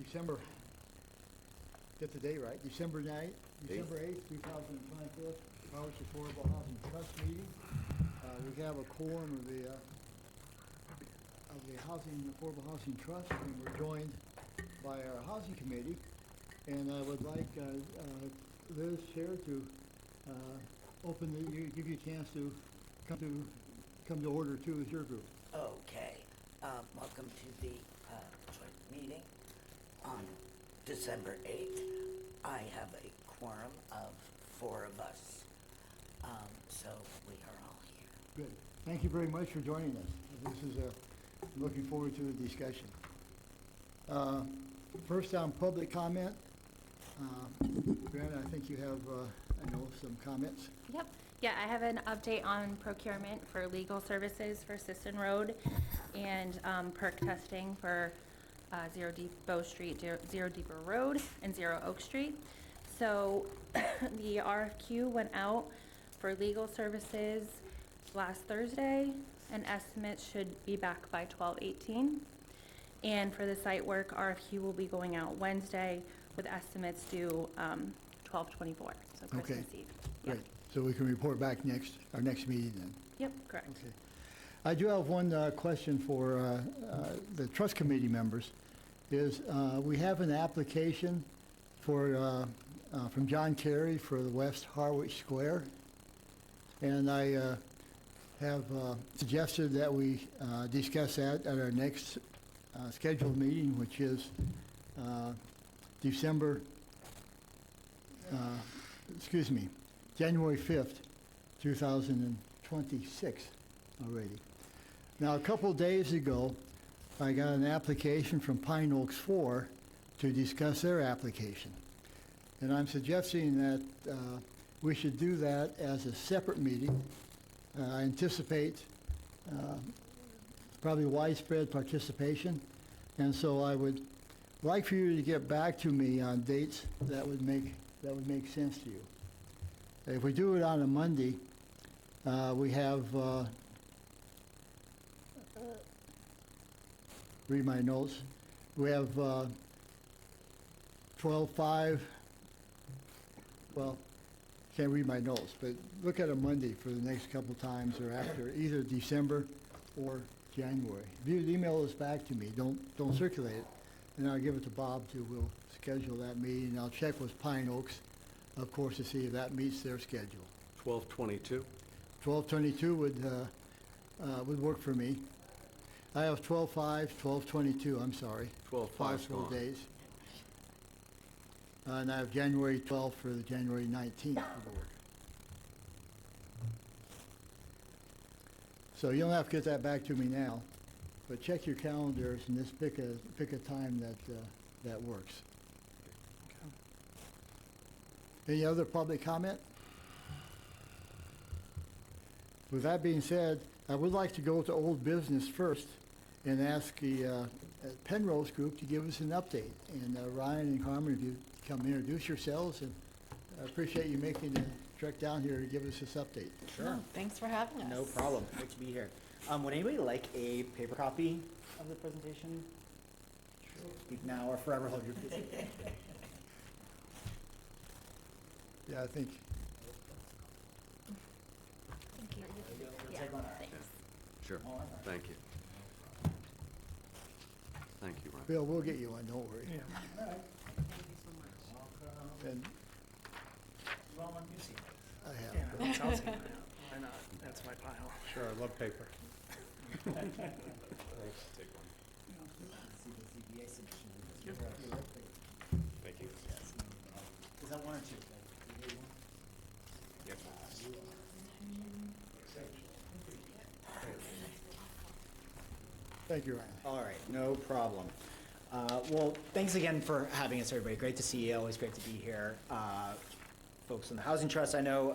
December, get the date right, December 8th, 2024, Harwich Affordable Housing Trust meeting. We have a quorum of the Affordable Housing Trust, and we're joined by our Housing Committee. And I would like Liz Chair to give you a chance to come to order too with your group. Okay. Welcome to the joint meeting on December 8th. I have a quorum of 4 of us, so we are all here. Good. Thank you very much for joining us. This is I'm looking forward to the discussion. First on public comment. Grant, I think you have, some comments. Yep. Yeah, I have an update on procurement for legal services for Sisson Road and perk testing for Zero Depot Street, Zero Depot Road, and Zero Oak Street. So the RFQ went out for legal services last Thursday, and estimates should be back by 12/18. And for the site work, RFQ will be going out Wednesday with estimates due 12/24, so Christmas Eve. Great. Yep. So we can report back our next meeting then. Yep, correct. Okay. I do have one question for the trust committee members. We have an application from John Kerry for the West Harwich Square, and I have suggested that we discuss that at our next scheduled meeting, which is January 5th, 2026 already. Now, a couple of days ago, I got an application from Pine Oaks 4 to discuss their application. And I'm suggesting that we should do that as a separate meeting. I anticipate probably widespread participation. And so I would like for you to get back to me on dates that would make sense to you. If we do it on a Monday, we have, read my notes, we have 12/5, well, can't read my notes, but look at a Monday for the next couple times or after, either December or January. If you email this back to me, don't circulate it, and I'll give it to Bob too. We'll schedule that meeting, and I'll check with Pine Oaks, of course, to see if that meets their schedule. 12/22? 12/22 would work for me. I have 12/5, 12/22, I'm sorry. 12/5 's 5 full gone. days. And I have January 12th for the January 19th for the work. So you don't have to get that back to me now, but check your calendars and just pick a time that works. Any other public comment? With that being said, I would like to go to old business first and ask the Penrose Group to give us an update. And Ryan and Carmen, if you come introduce yourselves, and I appreciate you making the trek down here to give us this update. Sure. Oh, thanks for having us. No problem. Great to be here. Would anybody like a paper copy of the presentation? Sure. Speak now or forever hold your peace. Yeah, I think. Thank you. Take one. Thanks. Sure. Thank you. Thank you, Ron. Bill, we'll get you one, don't worry. Yeah. All right. Thank you so much. Welcome. And Well, one you see. I have. Yeah, that sounds good. Why not? That's my pile. Sure, I love paper. See the CBA submission. Thank you. Is that one or two? Yes. Thank you, Ryan. All right, no problem. Well, thanks again for having us, everybody. Great to see you. Always great to be here. Folks on the Housing Trust, I know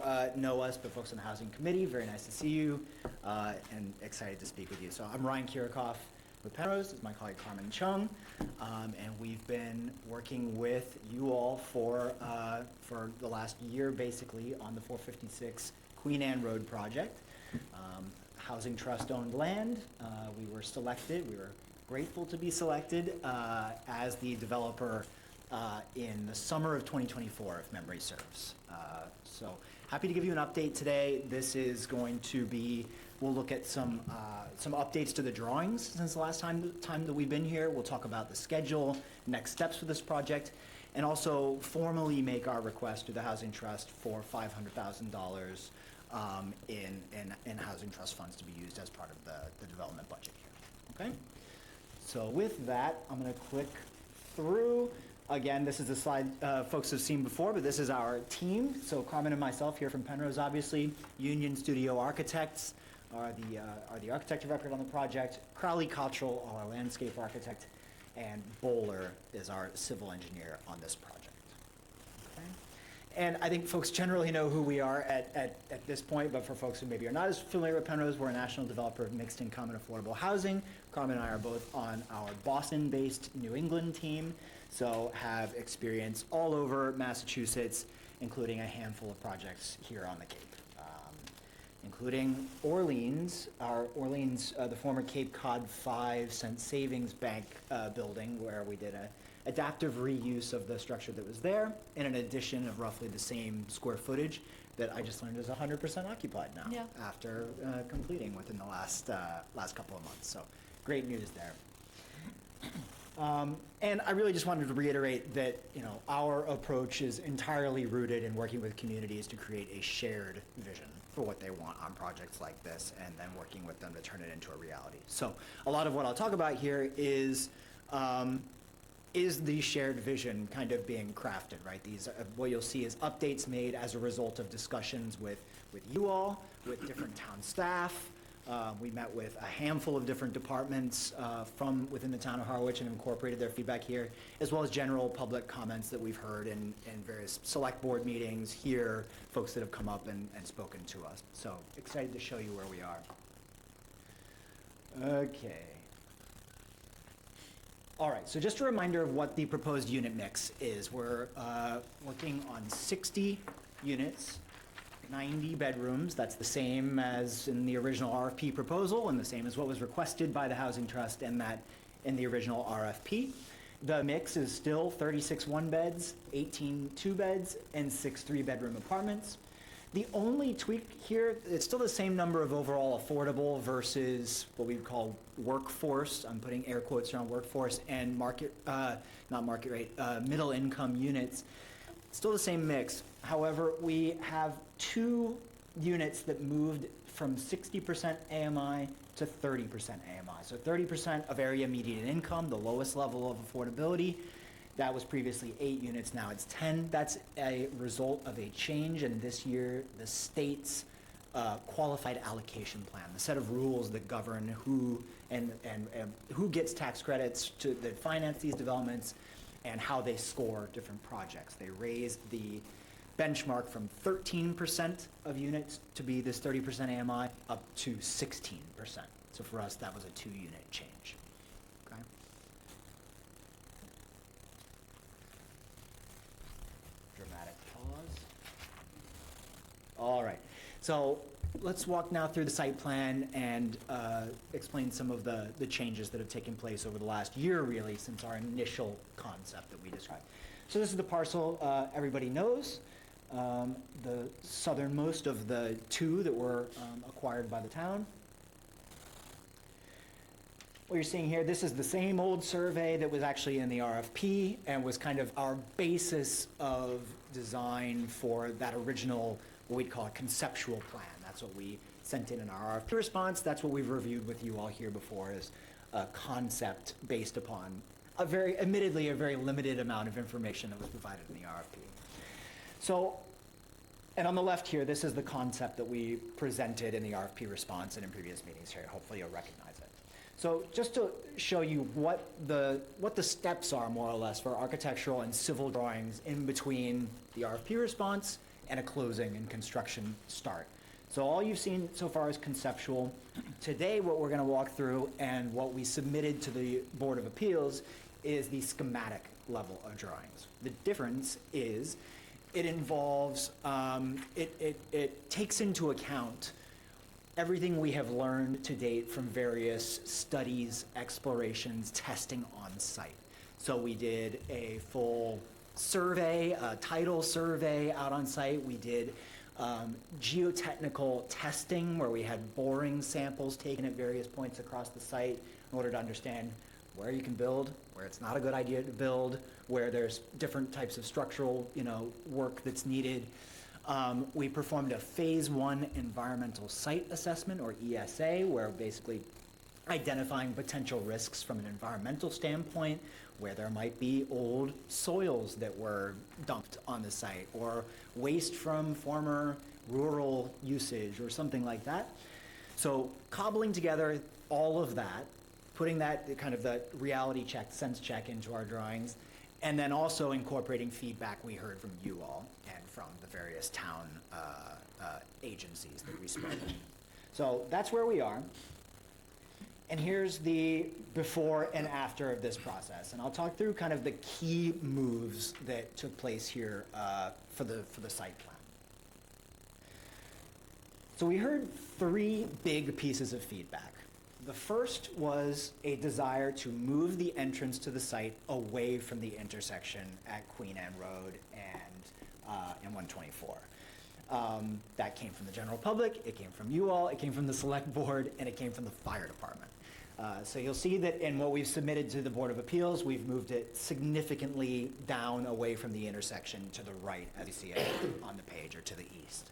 us, but folks on the Housing Committee, very nice to see you, and excited to speak with you. So I'm Ryan Kirikoff with Penrose. This is my colleague Carmen Chung, and we've been working with you all for the last year, basically, on the 456 Queen Anne Road project. Housing Trust owned land. We were selected. We were grateful to be selected as the developer in the summer of 2024, if memory serves. So happy to give you an update today. This is going to be, we'll look at some updates to the drawings since the last time that we've been here. We'll talk about the schedule, next steps for this project, and also formally make our request to the Housing Trust for $500,000 in Housing Trust funds to be used as part of the development budget here, okay? So with that, I'm gonna click through. Again, this is a slide folks have seen before, but this is our team. So Carmen and myself here from Penrose, obviously. Union Studio Architects are the architect of record on the project. Crowley Cottrell, our landscape architect, and Bowler is our civil engineer on this project. Okay? And I think folks generally know who we are at this point, but for folks who maybe are not as familiar with Penrose, we're a national developer of mixed income and affordable housing. Carmen and I are both on our Boston-based New England team, so have experience all over Massachusetts, including a handful of projects here on the Cape, including Orleans, the former Cape Cod 5-cent savings bank building, where we did a adaptive reuse of the structure that was there, in an addition of roughly the same square footage that I just learned is 100% occupied now, Yeah. after completing within the last couple of months. So great news there. And I really just wanted to reiterate that, our approach is entirely rooted in working with communities to create a shared vision for what they want on projects like this, and then working with them to turn it into a reality. So a lot of what I'll talk about here is the shared vision kind of being crafted, right? These, what you'll see is updates made as a result of discussions with you all, with different town staff. We met with a handful of different departments from within the town of Harwich and incorporated their feedback here, as well as general public comments that we've heard in various select board meetings here, folks that have come up and spoken to us. So excited to show you where we are. Okay. All right, so just a reminder of what the proposed unit mix is. We're working on 60 units, 90 bedrooms. That's the same as in the original RFP proposal, and the same as what was requested by the Housing Trust and that in the original RFP. The mix is still 36 one-beds, 18 two-beds, and 6 three-bedroom apartments. The only tweak here, it's still the same number of overall affordable versus what we call workforce. I'm putting air quotes around workforce, and middle income units. Still the same mix. However, we have 2 units that moved from 60% AMI to 30% AMI. So 30% of area median income, the lowest level of affordability. That was previously 8 units, now it's 10. That's a result of a change in this year, the state's qualified allocation plan, the set of rules that govern who and who gets tax credits that finance these developments and how they score different projects. They raised the benchmark from 13% of units to be this 30% AMI up to 16%. So for us, that was a 2-unit change. Okay. Dramatic pause. All right, so let's walk now through the site plan and explain some of the changes that have taken place over the last year, really, since our initial concept that we described. So this is the parcel everybody knows, the southernmost of the 2 that were acquired by the town. What you're seeing here, this is the same old survey that was actually in the RFP and was kind of our basis of design for that original, what we'd call a conceptual plan. That's what we sent in our RFP response. That's what we've reviewed with you all here before, is a concept based upon admittedly a very limited amount of information that was provided in the RFP. So, and on the left here, this is the concept that we presented in the RFP response and in previous meetings here. Hopefully you'll recognize it. So just to show you what the steps are, more or less, for architectural and civil drawings in between the RFP response and a closing and construction start. So all you've seen so far is conceptual. Today, what we're going to walk through and what we submitted to the Board of Appeals is the schematic level of drawings. The difference is it involves, it takes into account everything we have learned to date from various studies, explorations, testing on site. So we did a full survey, a tidal survey out on site. We did geotechnical testing where we had boring samples taken at various points across the site in order to understand where you can build, where it's not a good idea to build, where there's different types of structural, work that's needed. We performed a phase 1 environmental site assessment, or ESA, where basically identifying potential risks from an environmental standpoint, where there might be old soils that were dumped on the site, or waste from former rural usage, or something like that. So cobbling together all of that, putting that kind of the reality check, sense check into our drawings, and then also incorporating feedback we heard from you all and from the various town agencies that we spoke with. So that's where we are. And here's the before and after of this process. And I'll talk through kind of the key moves that took place here for the site plan. So we heard 3 big pieces of feedback. The first was a desire to move the entrance to the site away from the intersection at Queen Anne Road and 124. That came from the general public, it came from you all, it came from the select board, and it came from the fire department. So you'll see that in what we've submitted to the Board of Appeals, we've moved it significantly down away from the intersection to the right, as you see it on the page, or to the east.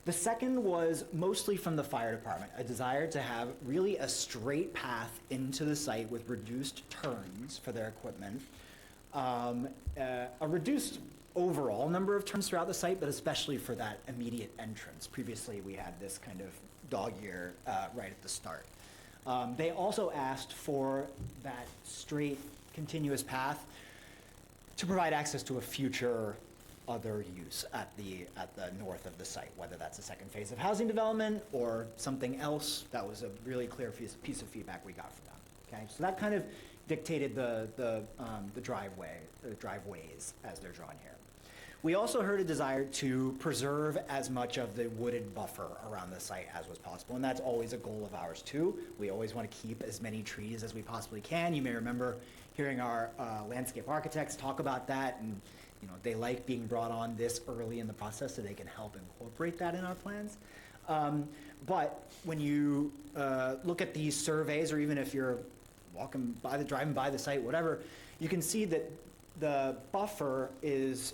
The second was mostly from the fire department, a desire to have really a straight path into the site with reduced turns for their equipment, a reduced overall number of turns throughout the site, but especially for that immediate entrance. Previously, we had this kind of dog ear right at the start. They also asked for that straight, continuous path to provide access to a future other use at the north of the site, whether that's a second phase of housing development or something else. That was a really clear piece of feedback we got from them. Okay, so that kind of dictated the driveways as they're drawn here. We also heard a desire to preserve as much of the wooded buffer around the site as was possible, and that's always a goal of ours too. We always want to keep as many trees as we possibly can. You may remember hearing our landscape architects talk about that, and they like being brought on this early in the process so they can help incorporate that in our plans. But when you look at these surveys, or even if you're driving by the site, whatever, you can see that the buffer is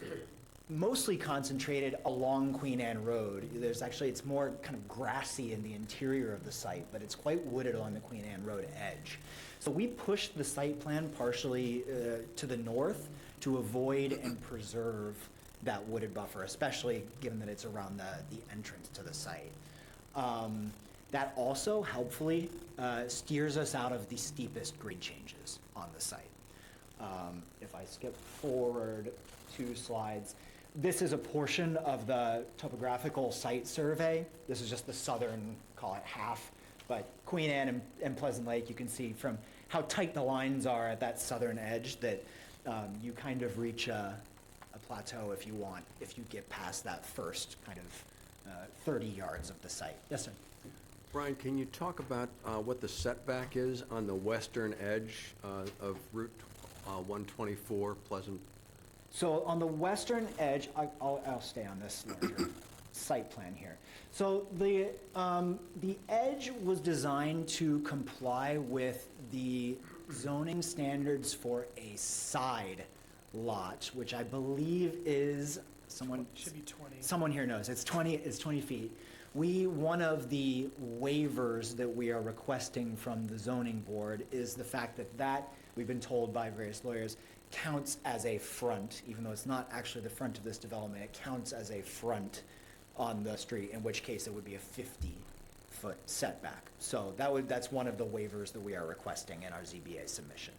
mostly concentrated along Queen Anne Road. It's more kind of grassy in the interior of the site, but it's quite wooded along the Queen Anne Road edge. So we pushed the site plan partially to the north to avoid and preserve that wooded buffer, especially given that it's around the entrance to the site. That also helpfully steers us out of the steepest grade changes on the site. If I skip forward 2 slides, this is a portion of the topographical site survey. This is just the southern, call it half, but Queen Anne and Pleasant Lake, you can see from how tight the lines are at that southern edge that you kind of reach a plateau if you get past that first kind of 30 yards of the site. Yes, sir. Brian, can you talk about what the setback is on the western edge of Route 124 Pleasant? So on the western edge, I'll stay on this larger site plan here. So the edge was designed to comply with the zoning standards for a side lot, which I believe is Should be 20. Someone here knows. It's 20 feet. One of the waivers that we are requesting from the zoning board is the fact that we've been told by various lawyers, counts as a front, even though it's not actually the front of this development, it counts as a front on the street, in which case it would be a 50-foot setback. So that's one of the waivers that we are requesting in our ZBA submission.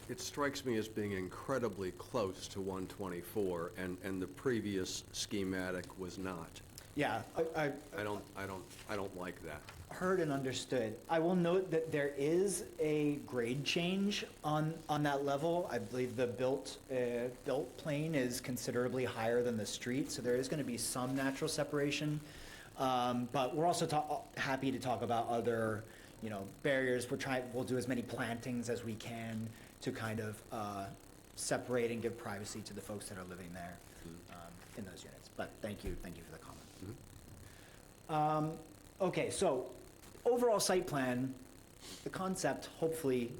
It strikes me as being incredibly close to 124, and the previous schematic was not. Yeah, I don't like that. heard and understood. I will note that there is a grade change on that level. I believe the built plane is considerably higher than the street, so there is going to be some natural separation But we're also happy to talk about other, barriers. We'll do as many plantings as we can to kind of separate and give privacy to the folks that are living there in those units. But thank you for the comment. Okay, so overall site plan, the concept, hopefully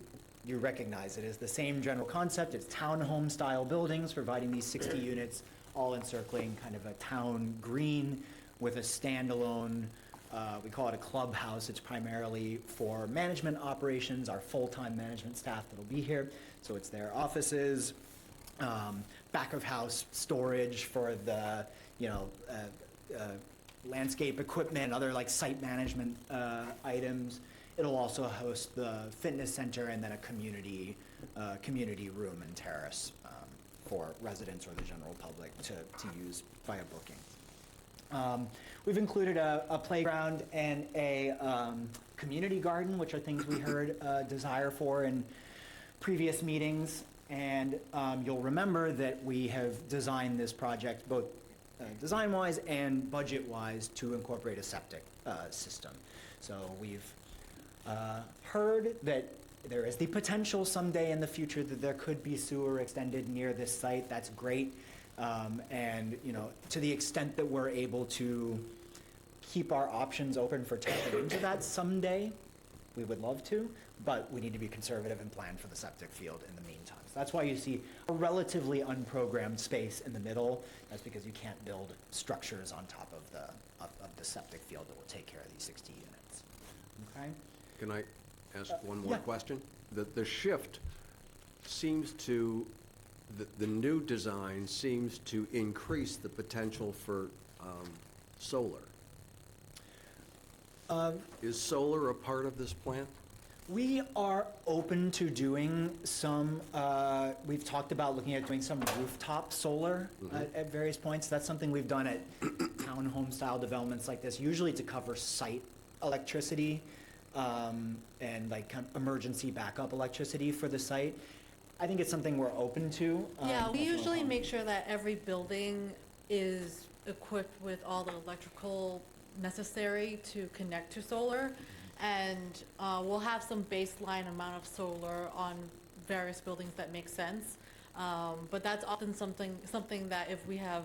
you recognize it, is the same general concept. It's townhome-style buildings, providing these 60 units, all encircling kind of a town green with a standalone, we call it a clubhouse. It's primarily for management operations, our full-time management staff that'll be here. So it's their offices, back-of-house storage for the, landscape equipment, other like site management items. It'll also host the fitness center and then a community room and terrace for residents or the general public to use via booking. We've included a playground and a community garden, which are things we heard desire for in previous meetings. And you'll remember that we have designed this project both design-wise and budget-wise to incorporate a septic system. So we've heard that there is the potential someday in the future that there could be sewer extended near this site. That's great. And, to the extent that we're able to keep our options open for tapping into that someday, we would love to, but we need to be conservative and plan for the septic field in the meantime. So that's why you see a relatively unprogrammed space in the middle. That's because you can't build structures on top of the septic field that will take care of these 60 units. Okay? Can I ask one more yeah. question? The shift seems to, the new design seems to increase the potential for solar. Is solar a part of this plan? We are open to doing some, we've talked about looking at doing some rooftop solar at various points. That's something we've done at townhome style developments like this, usually to cover site electricity and like kind of emergency backup electricity for the site. I think it's something we're open to. Yeah, we usually make sure that every building is equipped with all the electrical necessary to connect to solar. And we'll have some baseline amount of solar on various buildings that make sense. But that's often something that if we have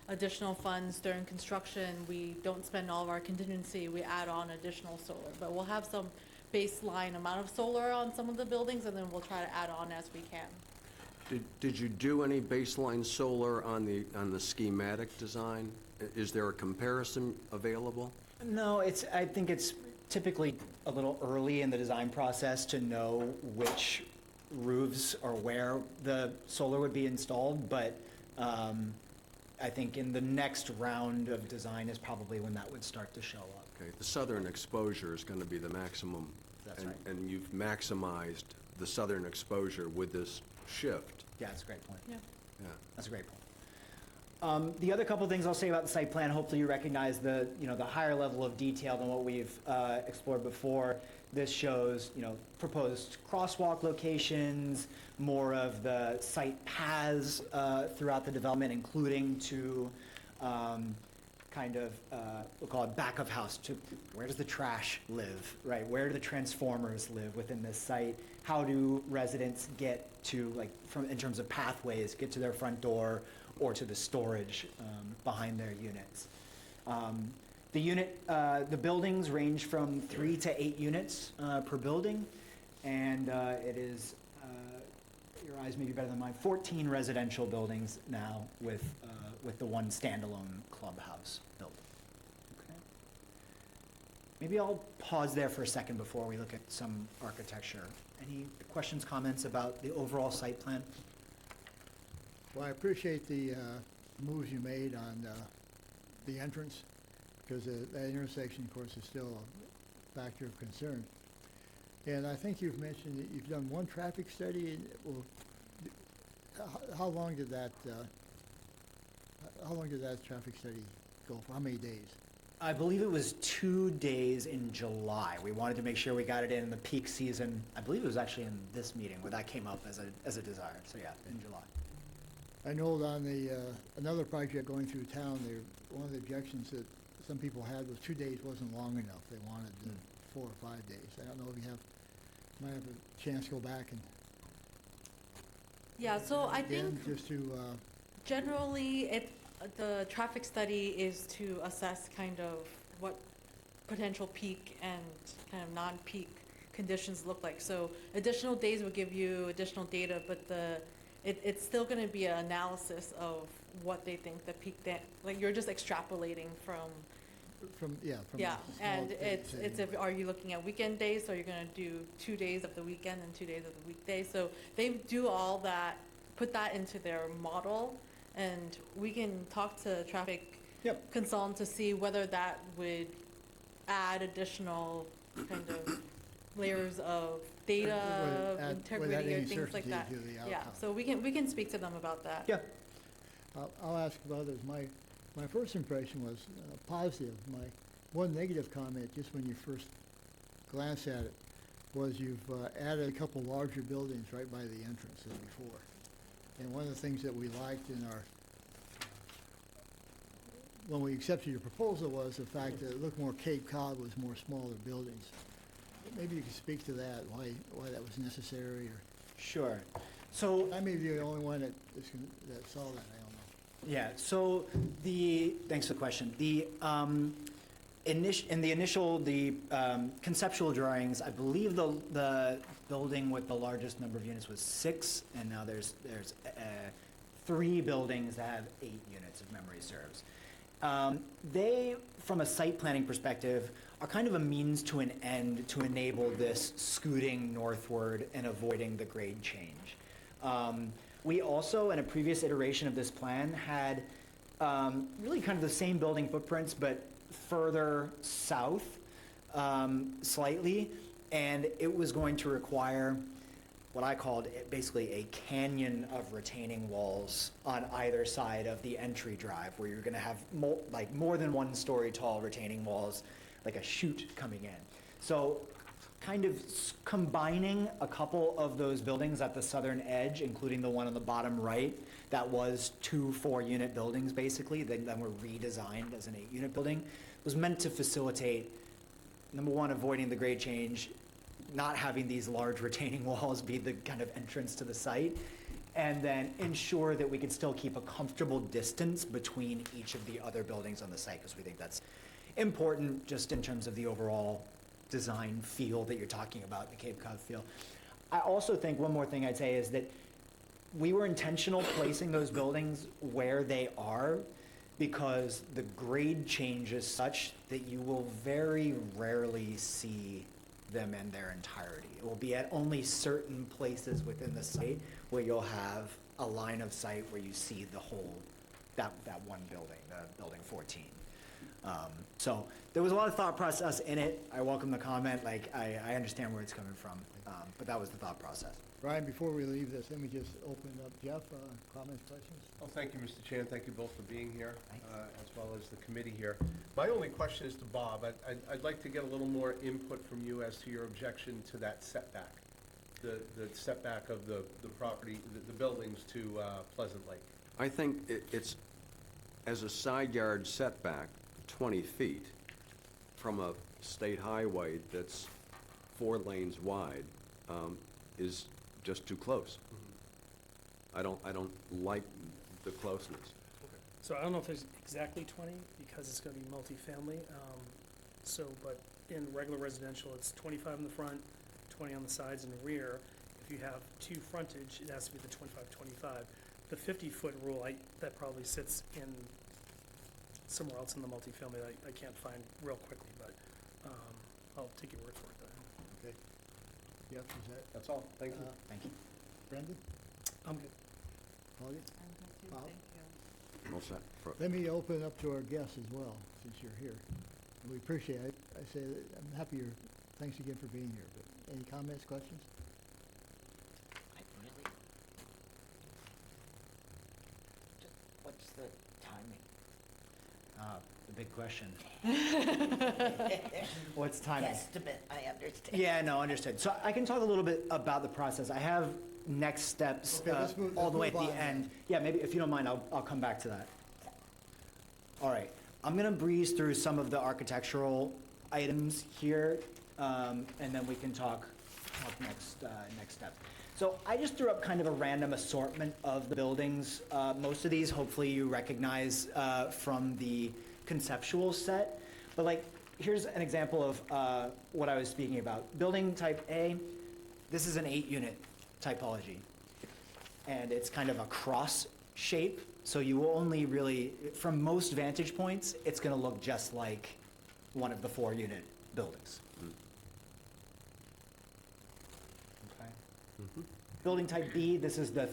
additional funds during construction, we don't spend all of our contingency, we add on additional solar. But we'll have some baseline amount of solar on some of the buildings, and then we'll try to add on as we can. Did you do any baseline solar on the schematic design? Is there a comparison available? No, I think it's typically a little early in the design process to know which roofs or where the solar would be installed, but I think in the next round of design is probably when that would start to show up. Okay, the southern exposure is going to be the maximum. That's right. And you've maximized the southern exposure with this shift. Yeah, that's a great point. Yeah. Yeah. That's a great point. The other couple things I'll say about the site plan, hopefully you recognize the higher level of detail than what we've explored before. This shows, proposed crosswalk locations, more of the site paths throughout the development, including to we'll call it back of house, to where does the trash live, right? Where do the transformers live within this site? How do residents get to, in terms of pathways, get to their front door or to the storage behind their units? The buildings range from 3 to 8 units per building, and it is, your eyes may be better than mine, 14 residential buildings now with the one standalone clubhouse building. Okay. Maybe I'll pause there for a second before we look at some architecture. Any questions, comments about the overall site plan? Well, I appreciate the moves you made on the entrance, because that intersection, of course, is still a factor of concern. And I think you've mentioned that you've done one traffic study. How long did that traffic study go for? How many days? I believe it was 2 days in July. We wanted to make sure we got it in the peak season. I believe it was actually in this meeting where that came up as a desire. So yeah, in July. I know on the another project going through town, one of the objections that some people had was 2 days wasn't long enough. They wanted 4 or 5 days. I don't know if you might have a chance to go back and Yeah, so I again, think just to, generally, the traffic study is to assess kind of what potential peak and kind of non-peak conditions look like. So additional days will give you additional data, but it's still gonna be an analysis of what they think the peak day, like you're just extrapolating from, from yeah. a small And days it's if, are you looking at weekend days, so you're gonna do 2 days of the weekend and 2 days of the weekday. So they do all that, put that into their model, and we can talk to traffic Yep. consultant to see whether that would add additional kind of layers of data, Would add integrity, or any things like certainty that. to the Yeah, outcome. so we can speak to them about that. Yeah. I'll ask of others. My first impression was positive. My one negative comment, just when you first glance at it, was you've added a couple larger buildings right by the entrance than before. And one of the things that we liked in our, when we accepted your proposal, was the fact that it looked more Cape Cod, was more smaller buildings. Maybe you could speak to that, why that was necessary, or Sure. So, I may be the only one that saw that, I don't know. yeah, so thanks for the question. In the initial, conceptual drawings, I believe the building with the largest number of units was 6, and now there's 3 buildings that have 8 units, if memory serves. They, from a site planning perspective, are kind of a means to an end to enable this scooting northward and avoiding the grade change. We also, in a previous iteration of this plan, had really kind of the same building footprints, but further south slightly, and it was going to require what I called basically a canyon of retaining walls on either side of the entry drive, where you're going to have more than 1 story tall retaining walls, like a chute coming in. So kind of combining a couple of those buildings at the southern edge, including the one on the bottom right, that was 2 4-unit buildings basically, then were redesigned as an 8-unit building, was meant to facilitate, number one, avoiding the grade change, not having these large retaining walls be the kind of entrance to the site, and then ensure that we could still keep a comfortable distance between each of the other buildings on the site, because we think that's important just in terms of the overall design feel that you're talking about, the Cape Cod feel. I also think one more thing I'd say is that we were intentional placing those buildings where they are because the grade change is such that you will very rarely see them in their entirety. It will be at only certain places within the site where you'll have a line of sight where you see the whole, that one building, the building 14. So there was a lot of thought process in it. I welcome the comment, I understand where it's coming from, but that was the thought process. Brian, before we leave this, let me just open it up. Jeff, comments, questions? Well, thank you, Mr. Chan. Thank you both for being here, as well as the committee here. My only question is to Bob. I'd like to get a little more input from you as to your objection to that setback, the setback of the property, the buildings to Pleasant Lake. I think it's, as a side yard setback, 20 feet from a state highway that's 4 lanes wide, is just too close. I don't like the closeness. So I don't know if it's exactly 20, because it's gonna be multifamily, but in regular residential, it's 25 in the front, 20 on the sides and the rear. If you have 2 frontage, it has to be the 25-25. The 50-foot rule, that probably sits in somewhere else in the multifamily that I can't find real quickly, but, I'll take your word for it then. Okay. Jeff, is that, That's all. Thank you. Thank you. Brendan, I'm good. Claudia? Bob? All set for- Let me open it up to our guests as well, since you're here. And we appreciate it. I say that I'm happy thanks again for being here, but any comments, questions? I really, what's the timing? The big question. What's timing? Estimate, I understand. Yeah, no, understood. So I can talk a little bit about the process. I have next steps Okay, all the way at let's the move on end. then. Yeah, maybe if you don't mind, I'll come back to that. All right. I'm gonna breeze through some of the architectural items here, and then we can talk next step. So I just threw up kind of a random assortment of the buildings. Most of these, hopefully you recognize from the conceptual set. But like, here's an example of what I was speaking about. Building type A, this is an 8-unit typology. And it's kind of a cross shape, so you will only really, from most vantage points, it's gonna look just like one of the 4-unit buildings. Okay. Building type B, this is the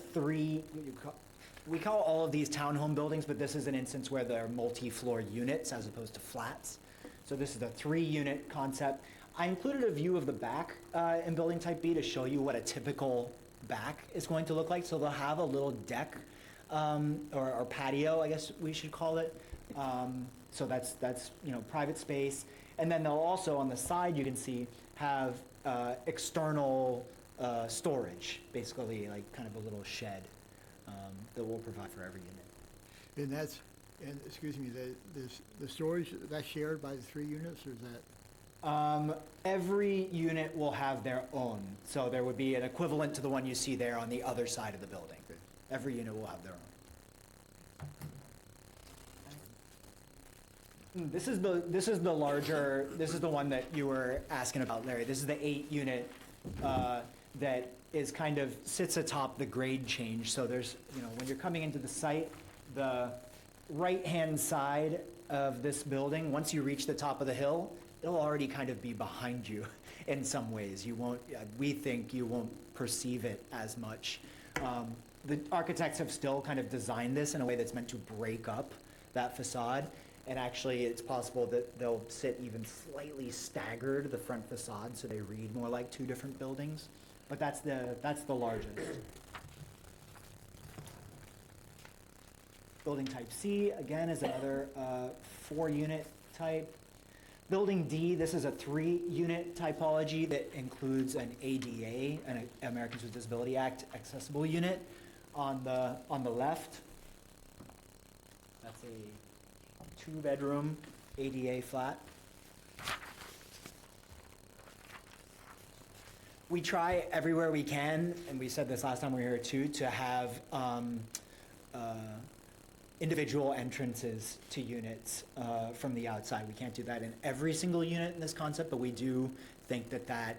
we call all of these townhome buildings, but this is an instance where they're multi-floor units as opposed to flats. So this is a 3-unit concept. I included a view of the back in building type B to show you what a typical back is going to look like. So they'll have a little deck or patio, I guess we should call it. So that's private space. And then they'll also, on the side, you can see, have external storage, basically like kind of a little shed that we'll provide for every unit. And excuse me, the storage, that's shared by the 3 units, or is that? Every unit will have their own. So there would be an equivalent to the one you see there on the other side of the building. Every unit will have their own. This is the larger, this is the one that you were asking about, Larry. This is the 8-unit that is kind of sits atop the grade change. So there's, when you're coming into the site, the right-hand side of this building, once you reach the top of the hill, it'll already kind of be behind you in some ways. You won't, we think you won't perceive it as much. The architects have still kind of designed this in a way that's meant to break up that facade. And actually, it's possible that they'll sit even slightly staggered, the front facade, so they read more like 2 different buildings. But that's the largest. Building type C, again, is another 4-unit type. Building D, this is a 3-unit typology that includes an ADA, an Americans with Disability Act accessible unit on the left. That's a 2-bedroom ADA flat. We try everywhere we can, and we said this last time we were here too, to have individual entrances to units from the outside. We can't do that in every single unit in this concept, but we do think that that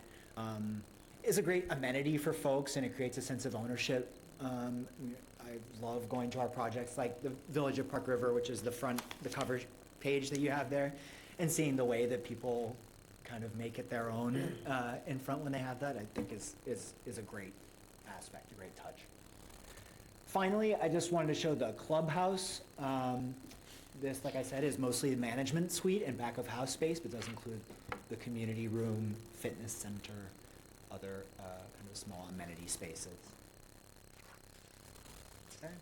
is a great amenity for folks, and it creates a sense of ownership. I love going to our projects like the Village of Park River, which is the cover page that you have there, and seeing the way that people kind of make it their own in front when they have that, I think is a great aspect, a great touch. Finally, I just wanted to show the clubhouse. This, like I said, is mostly the management suite and back of house space, but does include the community room, fitness center, other kind of small amenity spaces. Okay.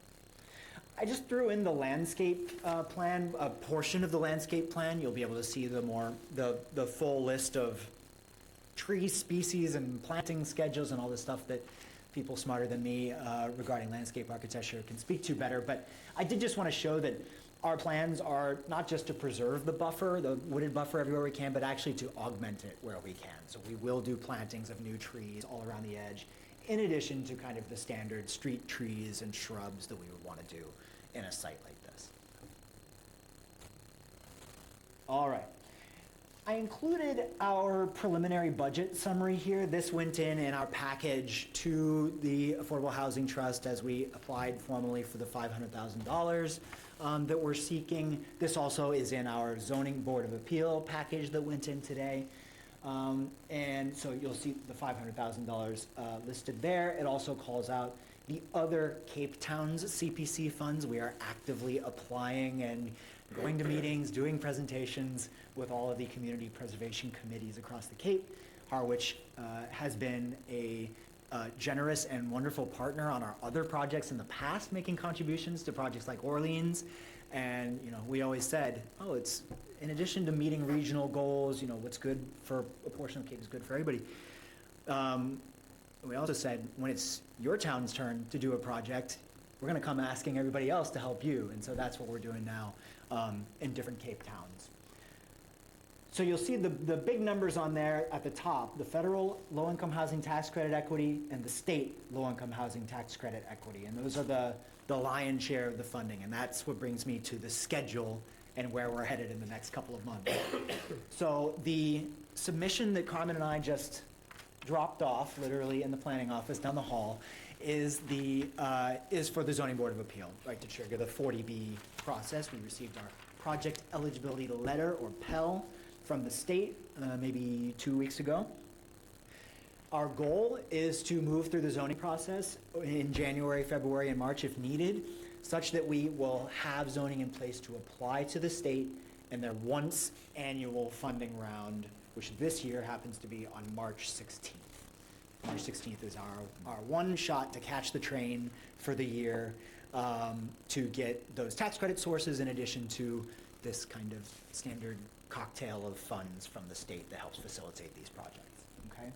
I just threw in the landscape plan, a portion of the landscape plan. You'll be able to see the full list of tree species and planting schedules and all this stuff that people smarter than me regarding landscape architecture can speak to better. But I did just want to show that our plans are not just to preserve the buffer, the wooded buffer everywhere we can, but actually to augment it where we can. So we will do plantings of new trees all around the edge, in addition to kind of the standard street trees and shrubs that we would want to do in a site like this. All right. I included our preliminary budget summary here. This went in our package to the Affordable Housing Trust as we applied formally for the $500,000 that we're seeking. This also is in our Zoning Board of Appeal package that went in today. And so you'll see the $500,000 listed there. It also calls out the other Cape Towns CPC funds. We are actively applying and going to meetings, doing presentations with all of the community preservation committees across the Cape. Harwich has been a generous and wonderful partner on our other projects in the past, making contributions to projects like Orleans. And we always said, oh, it's in addition to meeting regional goals, what's good for a portion of Cape is good for everybody. We also said, when it's your town's turn to do a project, we're going to come asking everybody else to help you. And so that's what we're doing now. in different Cape towns. So you'll see the big numbers on there at the top, the federal low-income housing tax credit equity and the state low-income housing tax credit equity. And those are the lion's share of the funding. And that's what brings me to the schedule and where we're headed in the next couple of months. So the submission that Carmen and I just dropped off, literally in the planning office down the hall, is for the Zoning Board of Appeal, right, to trigger the 40B process. We received our project eligibility letter, or PEL, from the state maybe 2 weeks ago. Our goal is to move through the zoning process in January, February, and March if needed, such that we will have zoning in place to apply to the state in their once annual funding round, which this year happens to be on March 16th. March 16th is our one shot to catch the train for the year, to get those tax credit sources in addition to this kind of standard cocktail of funds from the state that helps facilitate these projects, okay?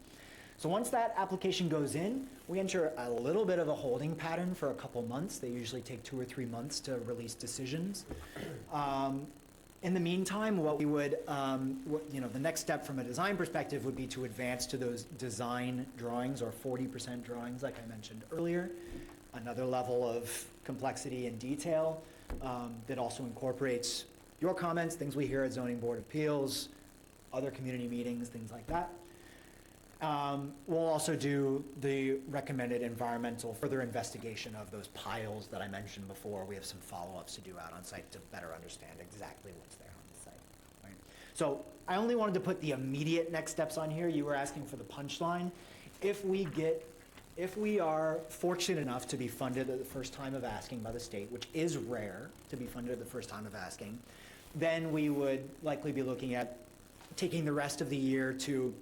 So once that application goes in, we enter a little bit of a holding pattern for a couple months. They usually take 2 or 3 months to release decisions. In the meantime, what we would, the next step from a design perspective would be to advance to those design drawings, or 40% drawings, like I mentioned earlier. Another level of complexity and detail that also incorporates your comments, things we hear at Zoning Board of Appeals, other community meetings, things like that. We'll also do the recommended environmental further investigation of those piles that I mentioned before. We have some follow-ups to do out on site to better understand exactly what's there on the site. Right? So I only wanted to put the immediate next steps on here. You were asking for the punchline. If we are fortunate enough to be funded at the first time of asking by the state, which is rare to be funded at the first time of asking, then we would likely be looking at taking the rest of the year to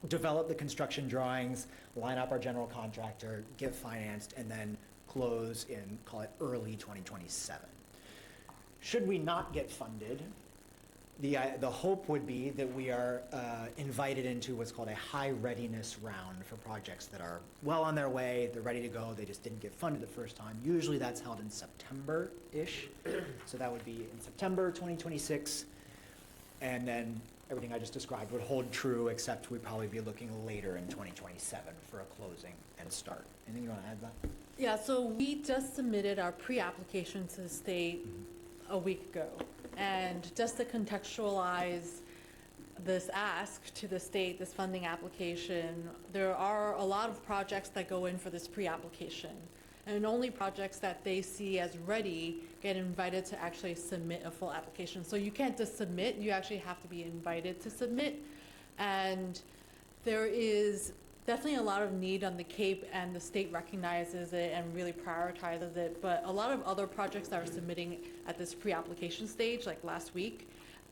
develop the construction drawings, line up our general contractor, get financed, and then close in, call it, early 2027. Should we not get funded, the hope would be that we are invited into what's called a high readiness round for projects that are well on their way, they're ready to go, they just didn't get funded the first time. Usually that's held in September-ish, so that would be in September 2026, and then everything I just described would hold true, except we'd probably be looking later in 2027 for a closing and start. Anything you want to add to that? Yeah, so we just submitted our pre-application to the state a week ago. And just to contextualize this ask to the state, this funding application, there are a lot of projects that go in for this pre-application. And only projects that they see as ready get invited to actually submit a full application. So you can't just submit, you actually have to be invited to submit. And there is definitely a lot of need on the Cape, and the state recognizes it and really prioritizes it. But a lot of other projects that are submitting at this pre-application stage, like last week,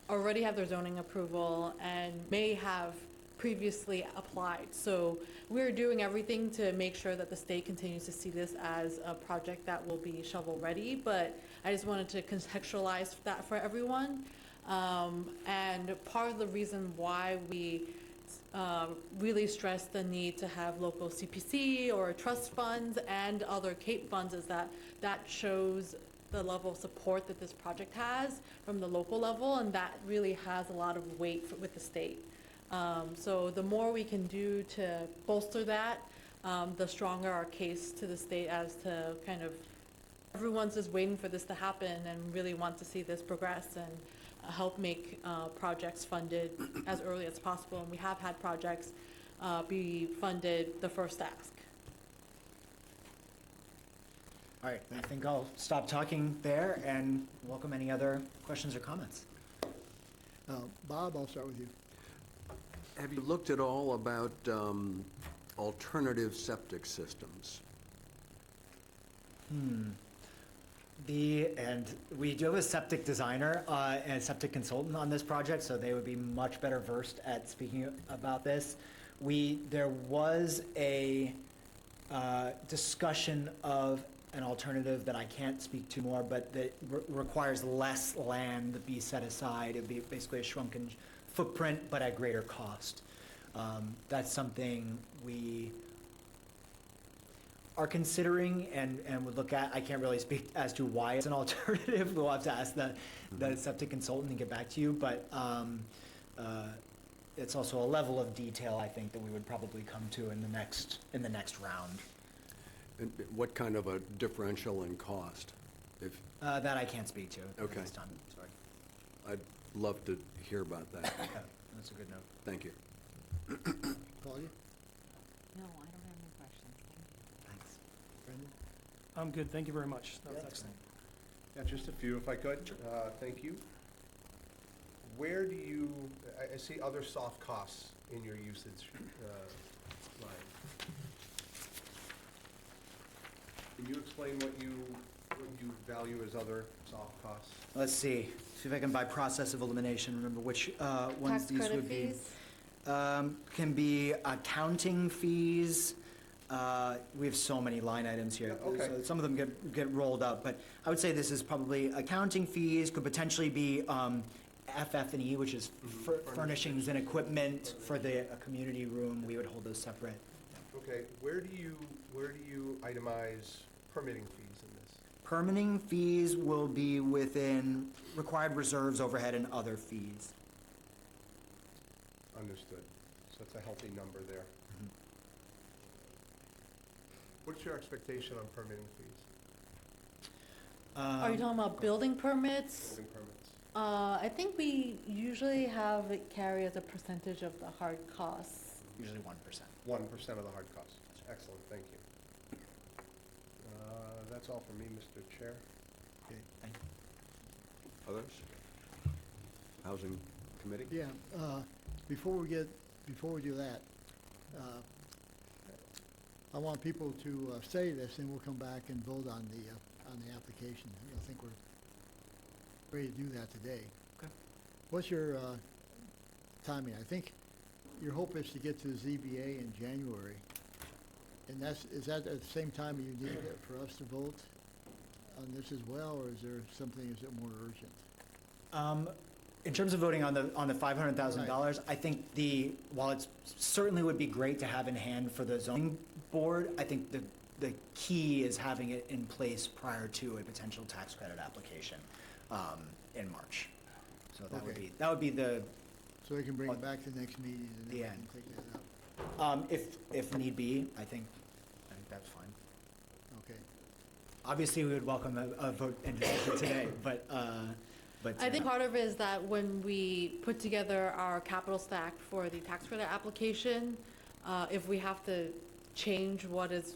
already have their zoning approval and may have previously applied. So we're doing everything to make sure that the state continues to see this as a project that will be shovel ready, but I just wanted to contextualize that for everyone. And part of the reason why we really stress the need to have local CPC or trust funds and other Cape funds is that shows the level of support that this project has from the local level, and that really has a lot of weight with the state. So the more we can do to bolster that, the stronger our case to the state as to kind of everyone's just waiting for this to happen and really want to see this progress and help make projects funded as early as possible. And we have had projects be funded the first ask. All right, I think I'll stop talking there and welcome any other questions or comments. Bob, I'll start with you. Have you looked at all about alternative septic systems? And we do have a septic designer and septic consultant on this project, so they would be much better versed at speaking about this. There was a discussion of an alternative that I can't speak to more, but that requires less land to be set aside. It'd be basically a shrunken footprint, but at greater cost. That's something are considering and would look at. I can't really speak as to why it's an alternative. We'll have to ask the septic consultant and get back to you, but it's also a level of detail, I think, that we would probably come to in the next round. And what kind of a differential in cost? If, That I can't speak to at Okay. this time, sorry. I'd love to hear about that. Yeah, that's a good note. Thank you. Claudia? No, I don't have any questions. Thanks. Brendan? I'm good, thank you very much. That was Yeah. excellent. Yeah, just a few if I could. Thank you. Where do you, I see other soft costs in your usage line. Can you explain what you value as other soft costs? Let's see if I can by process of elimination, remember which ones Tax these credit would be. fees? Can be accounting fees. We have so many line items here. Yeah, okay. So some of them get rolled up, but I would say this is probably accounting fees, could potentially be FF&E, which is furnishings and equipment for the community room. We would hold those separate. Okay, where do you itemize permitting fees in this? Permitting fees will be within required reserves, overhead, and other fees. Understood. So it's a healthy number there. What's your expectation on permitting fees, Are you talking about building permits? building permits? I think we usually have it carry as a percentage of the hard costs. Usually 1%. 1% of the hard costs. Excellent, thank you. That's all for me, Mr. Chair. Okay, thank you. Others? Housing Committee? Yeah, before we do that, I want people to study this, and we'll come back and vote on the application. I think we're ready to do that today. Okay. What's your timing? I think your hope is to get to the ZBA in January. And is that at the same time you need it for us to vote on this as well, or is there something, is it more urgent? In terms of voting on the $500,000, I think while it certainly would be great to have in hand for the zoning board, I think the key is having it in place prior to a potential tax credit application in March. So that would be the, So we can bring it back to the next meeting and then we Yeah. can take that up. if need be, I think that's fine. Okay. Obviously, we would welcome a vote in today, but. I think part of it is that when we put together our capital stack for the tax credit application, if we have to change what is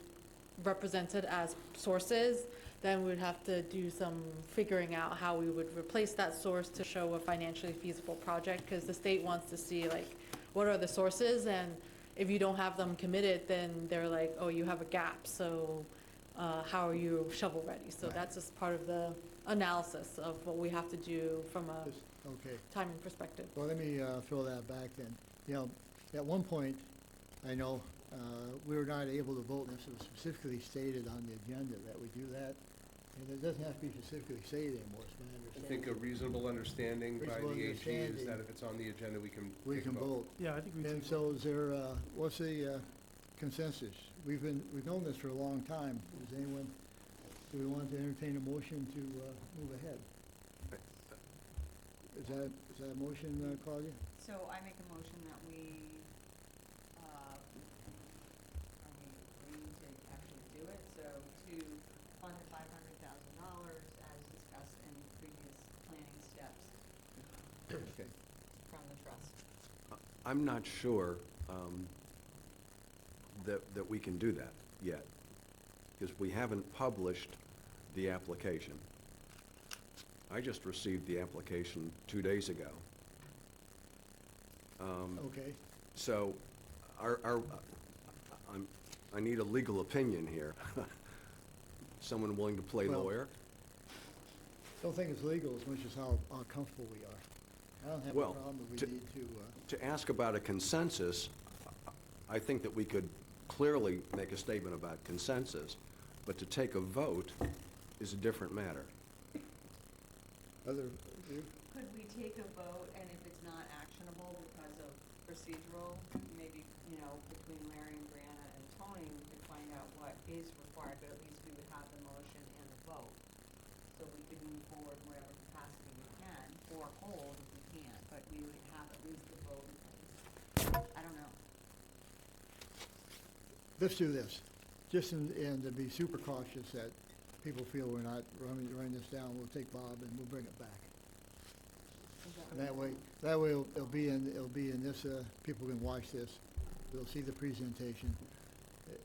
represented as sources, then we'd have to do some figuring out how we would replace that source to show a financially feasible project, because the state wants to see, like, what are the sources, and if you don't have them committed, then they're like, oh, you have a gap, so how are you shovel ready? So Right. that's just part of the analysis of what we have to do from a Okay. timing perspective. Well, let me throw that back then. You know, at one point, I know we were not able to vote, and this was specifically stated on the agenda that we do that. And it doesn't have to be specifically stated anymore, it's my I understanding. think a reasonable understanding by Reasonable the AG is understanding. that if it's on the agenda, we can We take a can vote. Yeah, I think we And can. so is there, what's the consensus? We've known this for a long time. Do we want to entertain a motion to move ahead? Is that a motion, Claudia? So I make a motion that we, are we agreeing to actually do it? So to fund the $500,000 as discussed in previous planning steps Okay. from the trust. I'm not sure that we can do that yet, because we haven't published the application. I just received the application 2 days ago. Okay. So I need a legal opinion here. Someone willing to play Well- lawyer? Don't think it's legal as much as how comfortable we are. I don't have a Well, problem if to- we need to, To ask about a consensus, I think that we could clearly make a statement about consensus, but to take a vote is a different matter. other, Could we take a vote, and if it's not actionable because of procedural, maybe, between Larry and Brianna and Tony, we could find find out what is required, but at least we would have the motion and the vote. So we could move forward in whatever capacity we can, or hold if we can't, but we would have at least the vote in place. I don't know. Let's do this, just and to be super cautious that people feel we're not running this down, we'll take Bob and we'll bring it back. And that way it'll be in this, people can watch this, they'll see the presentation.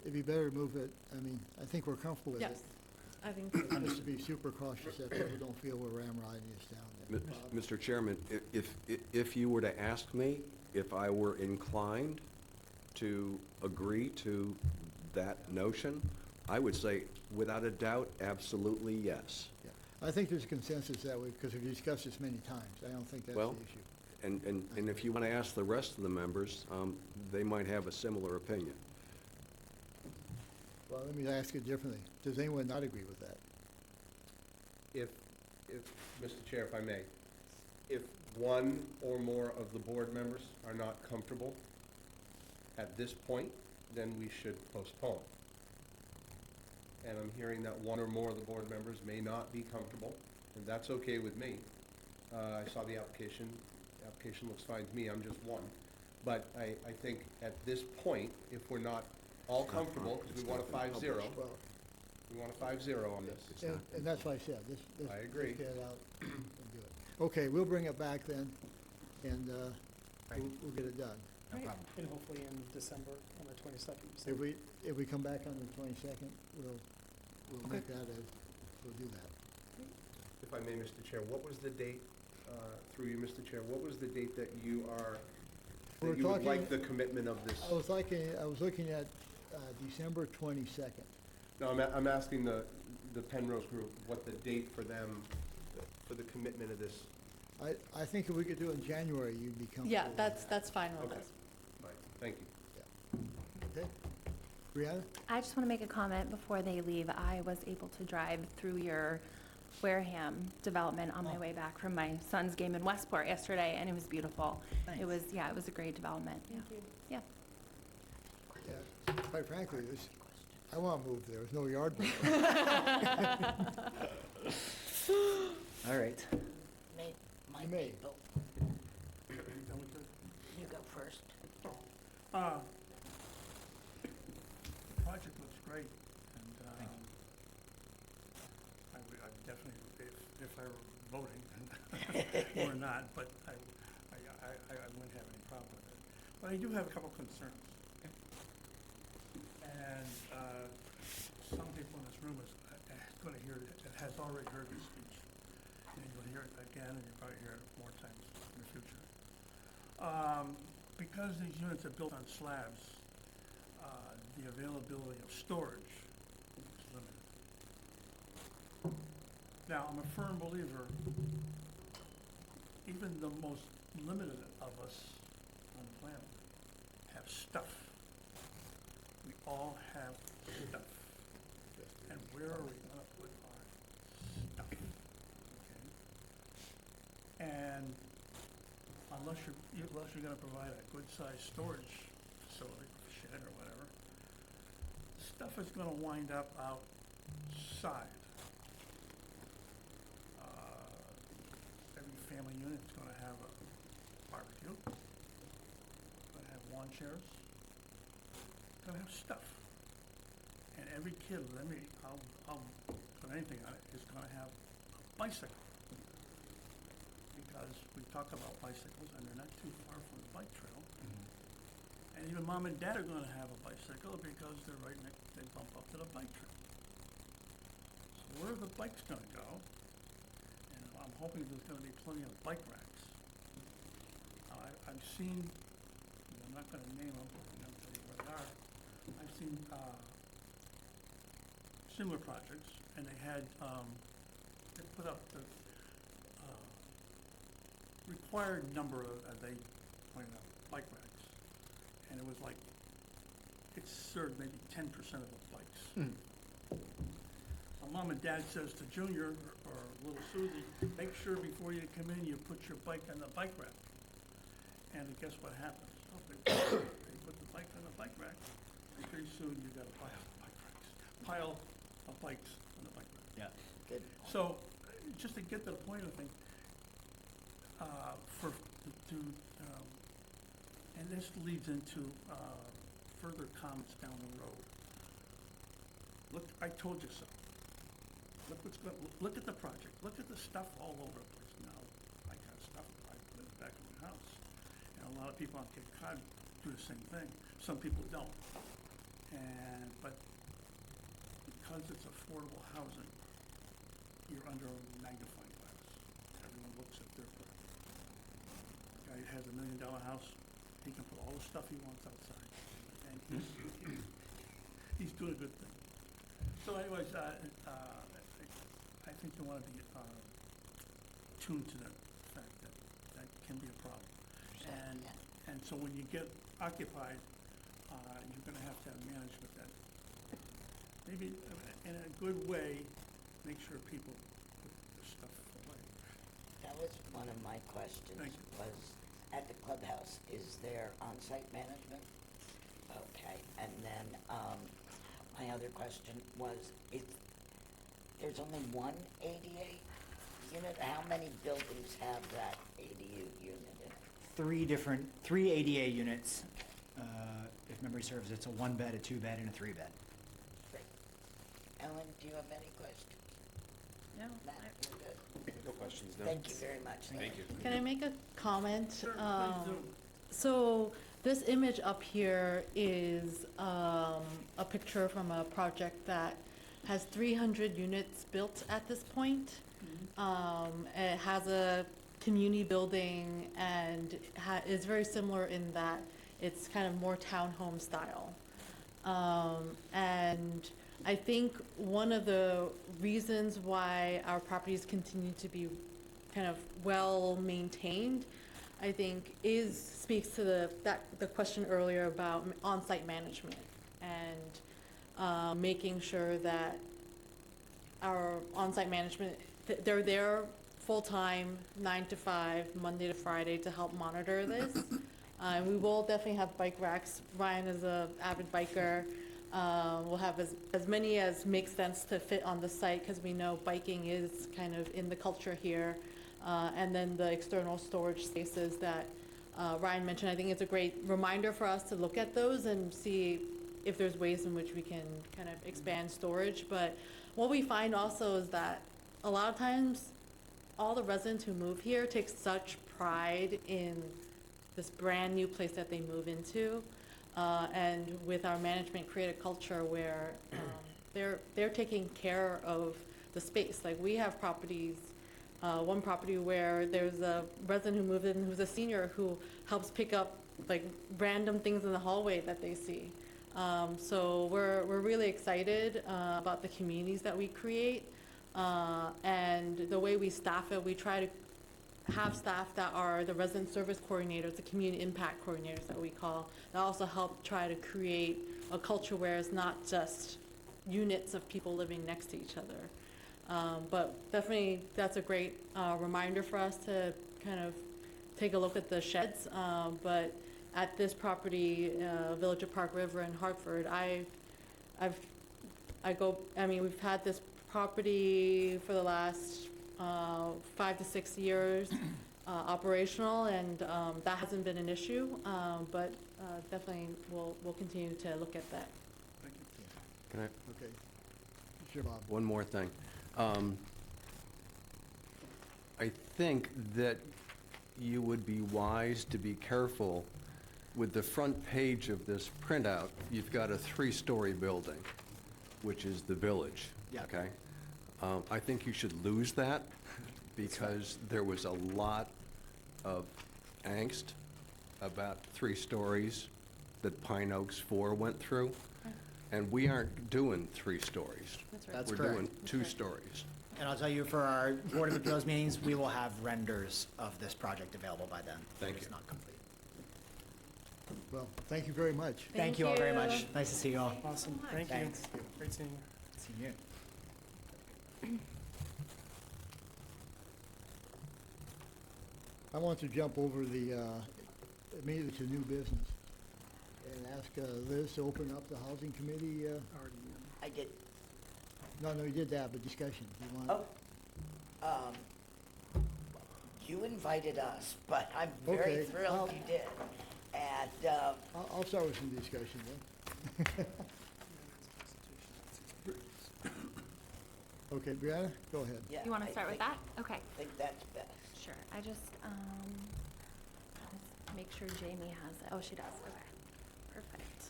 It'd be better to move it, I mean, I think we're comfortable with it. Yes, I think so. Just to be super cautious that people don't feel we're ramrodding this down there. Bob? Mr. Chairman, if you were to ask me if I were inclined to agree to that notion, I would say, without a doubt, absolutely yes. Yeah. I think there's a consensus that way, because we've discussed this many times. I don't think that's the Well, issue. And if you want to ask the rest of the members, they might have a similar opinion. Well, let me ask it differently. Does anyone not agree with that? If, Mr. Chair, if I may, if one or more of the board members are not comfortable at this point, then we should postpone. And I'm hearing that one or more of the board members may not be comfortable, and that's okay with me. I saw the application. The application looks fine to me. I'm just one. But I think at this point, if we're not all comfortable, because we want a 5-0, Well, we want a 5-0 on this. and that's why I said, this, I agree. let's get it out and do it. Okay, we'll bring it back then, and we'll get it done. No problem. And hopefully in December, on the 22nd. you said. If we come back on the 22nd, we'll make that as, we'll do that. If I may, Mr. Chair, what was the date, through you, Mr. Chair, what was the date that you We're would like talking- the commitment of this? I was looking at December 22nd. No, I'm asking the Penrose group, what the date for them, for the commitment of this. I think if we could do it in January, you'd be comfortable Yeah, with that. that's fine with Okay. us. Right, thank you. Okay. Brianna? I just want to make a comment before they leave. I was able to drive through your Wareham development on my way back from my son's game in Westport yesterday, and it was beautiful. Nice. It was, yeah, it was a great development. Yeah. Yeah. Yeah. Quite frankly, I want to move there. There's no yard. All right. My You may. people, you go first. The project looks great, and Thank I definitely, if I were voting, or not, but I wouldn't have any problem with it. But I do have a couple concerns. And some people in this room is going to hear, has already heard this speech, and you'll hear it again, and you'll probably hear it more times in the future. Because these units are built on slabs, the availability of storage is limited. Now, I'm a firm believer, even the most limited of us on the planet have stuff. We all have stuff. And where are we gonna put our stuff? Okay? And unless you're gonna provide a good-sized storage facility, shed or whatever, stuff is gonna wind up outside. Every family unit is gonna have a barbecue, gonna have lawn chairs, gonna have stuff. And every kid with I'll put anything on it, is gonna have a bicycle. Because we talk about bicycles and they're not too far from the bike trail. And even mom and dad are gonna have a bicycle because they're right next, they bump up to the bike trail. So where are the bikes gonna go? And I'm hoping there's gonna be plenty of bike racks. I've seen, and I'm not gonna name them, I'm gonna tell you where they are. I've seen, similar projects, and they had, they put up the, required number of, they pointed out, bike racks. And it was like, it served maybe 10% of the bikes. So mom and dad says to Junior or little Susie, make sure before you come in, you put your bike on the bike rack. And guess what happens? Oh, they put the bike on the bike rack, and pretty soon you gotta buy a bike pile of bikes on the bike rack. Yeah. Good. So, just to get to the point of the thing, and this leads into further comments down the road. Look, I told you so. Look at the project, look at the stuff all over the place now. I got stuff I put in the back of my house. And a lot of people on Cape Cod do the same thing. Some people don't. But because it's affordable housing, you're under a magnifying glass. Everyone looks at their project. Guy has $1 million house, he can put all the stuff he wants outside. And he's doing a good thing. So anyways, I think you want to be tuned to the fact that that can be a problem. And so when you get occupied, you're going to have management that maybe in a good way, make sure people put their stuff away. That was one of my questions. Thank you. Was at the clubhouse, is there on-site management? Okay, and then, my other question was, there's only one ADA unit? How many buildings have that ADU unit in it? Three ADA units. If memory serves, it's a 1-bed, a 2-bed, and a 3-bed. Great. Ellen, do you have any questions? No, Matt, you're good? No questions, Thank you very much. Thank you. Can I make a comment? Sure, please do. So this image up here is a picture from a project that has 300 units built at this point. It has a community building and is very similar in that it's kind of more townhome style. And I think one of the reasons why our properties continue to be kind of well maintained, I think, speaks to the question earlier about on-site management and making sure that our on-site management, they're there full-time, 9 to 5, Monday to Friday, to help monitor this. We will definitely have bike racks. Ryan is an avid biker. We'll have as many as makes sense to fit on the site, because we know biking is kind of in the culture here. And then the external storage spaces that Ryan mentioned, I think it's a great reminder for us to look at those and see if there's ways in which we can kind of expand storage. But what we find also is that a lot of times, all the residents who move here take such pride in this brand new place that they move into. And with our management, create a culture where they're taking care of the space. Like, we have properties, one property where there's a resident who moved in who's a senior who helps pick up like random things in the hallway that they see. So we're really excited about the communities that we create, and the way we staff it. We try to have staff that are the resident service coordinators, the community impact coordinators that we call, that also help try to create a culture where it's not just units of people living next to each other. But definitely, that's a great reminder for us to kind of take a look at the sheds. But at this property, Village of Park River in Hartford, we've had this property for the last 5 to 6 years operational, and that hasn't been an issue. But definitely, we'll continue to look at that. Thank you. Can I, Okay. Sure, Bob. one more thing. I think that you would be wise to be careful with the front page of this printout. You've got a 3-story building, which is the village. Yeah. Okay? I think you should lose that, because there was a lot of angst about 3 stories that Pine Oaks 4 went through. And we aren't doing 3 stories. That's right. That's We're correct. doing 2 stories. And I'll tell you, for our Board of Appeals meetings, we will have renders of this project available by then. Thank It's you. not complete. Well, thank you very much. Thank you all very much. Nice to see you all. Awesome, thank you. Thanks. Great seeing you. See you. I want to jump over immediately to new business and ask Liz to open up the Housing Committee. Already in. I did. No, you did that, but discussion, you want? Oh, you invited us, but I'm very Okay, thrilled you did. And, I'll start with some discussion then. Okay, Brianna, go ahead. yeah. You want I to start with think- that? Okay. I think that's best. Sure, I just make sure Jamie has it. Oh, she does, okay. Perfect.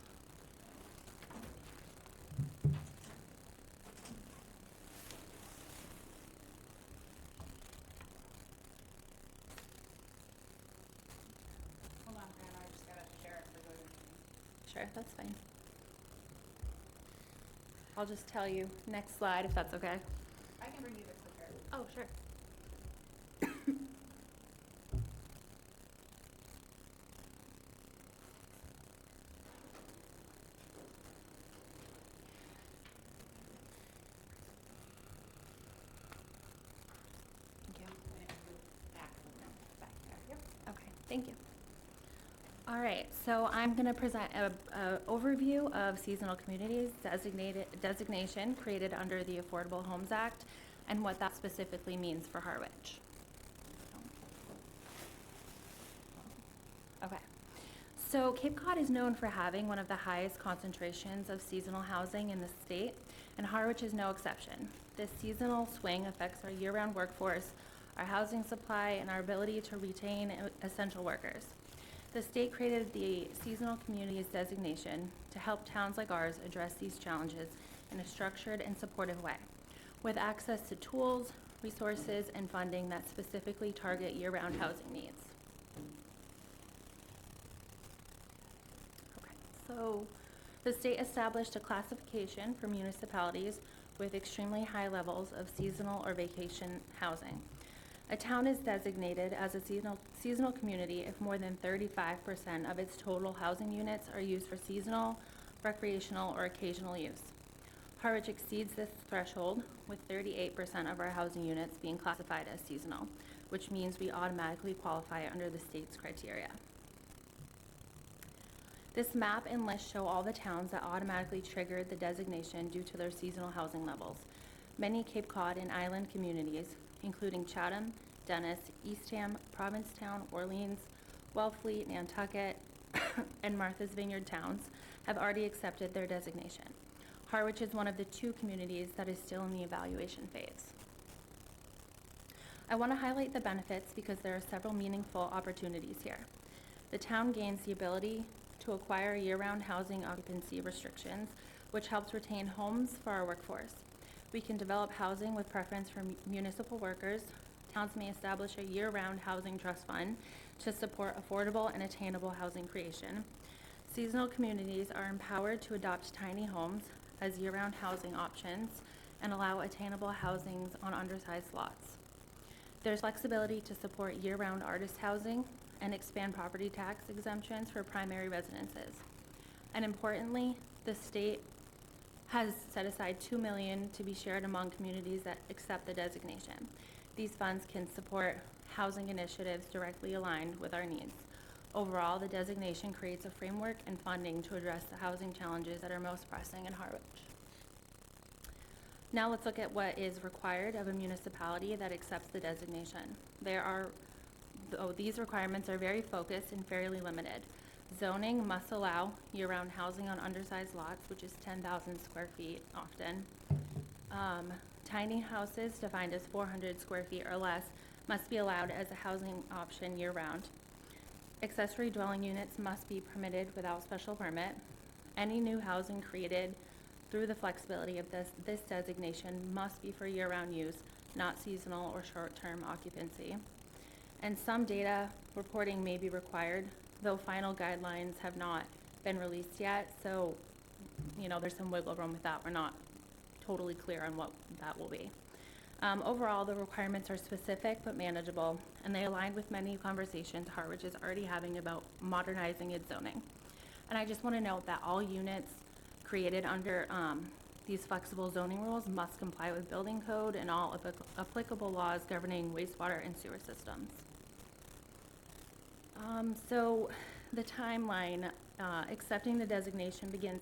Hold on, Fran, I just gotta share it for the meeting. Sure, that's fine. I'll just tell you, next slide, if that's okay. I can bring you the clicker. Oh, sure. Thank you. And it's the back of the room, back there. Yep. Okay, thank you. All right, so I'm going to present a overview of seasonal communities designation created under the Affordable Homes Act and what that specifically means for Harwich. Okay, so Cape Cod is known for having one of the highest concentrations of seasonal housing in the state, and Harwich is no exception. This seasonal swing affects our year-round workforce, our housing supply, and our ability to retain essential workers. The state created the Seasonal Communities designation to help towns like ours address these challenges in a structured and supportive way, with access to tools, resources, and funding that specifically target year-round housing needs. Okay, so the state established a classification for municipalities with extremely high levels of seasonal or vacation housing. A town is designated as a seasonal community if more than 35% of its total housing units are used for seasonal, recreational, or occasional use. Harwich exceeds this threshold, with 38% of our housing units being classified as seasonal, which means we automatically qualify under the state's criteria. This map and list show all the towns that automatically triggered the designation due to their seasonal housing levels. Many Cape Cod and island communities, including Chatham, Dennis, Eastham, Provincetown, Orleans, Wellfleet, Nantucket, and Martha's Vineyard towns, have already accepted their designation. Harwich is one of the 2 communities that is still in the evaluation phase. I want to highlight the benefits because there are several meaningful opportunities here. The town gains the ability to acquire year-round housing occupancy restrictions, which helps retain homes for our workforce. We can develop housing with preference for municipal workers. Towns may establish a year-round housing trust fund to support affordable and attainable housing creation. Seasonal communities are empowered to adopt tiny homes as year-round housing options and allow attainable housings on undersized lots. There's flexibility to support year-round artist housing and expand property tax exemptions for primary residences. And importantly, the state has set aside $2 million to be shared among communities that accept the designation. These funds can support housing initiatives directly aligned with our needs. Overall, the designation creates a framework and funding to address the housing challenges that are most pressing in Harwich. Now let's look at what is required of a municipality that accepts the designation. These requirements are very focused and fairly limited. Zoning must allow year-round housing on undersized lots, which is 10,000 square feet often. Tiny houses, defined as 400 square feet or less, must be allowed as a housing option year-round. Accessory dwelling units must be permitted without special permit. Any new housing created through the flexibility of this designation must be for year-round use, not seasonal or short-term occupancy. And some data reporting may be required, though final guidelines have not been released yet, so there's some wiggle room with that. We're not totally clear on what that will be. Overall, the requirements are specific but manageable, and they align with many conversations Harwich is already having about modernizing its zoning. And I just want to note that all units created under these flexible zoning rules must comply with building code and all applicable laws governing wastewater and sewer systems. So the timeline, accepting the designation begins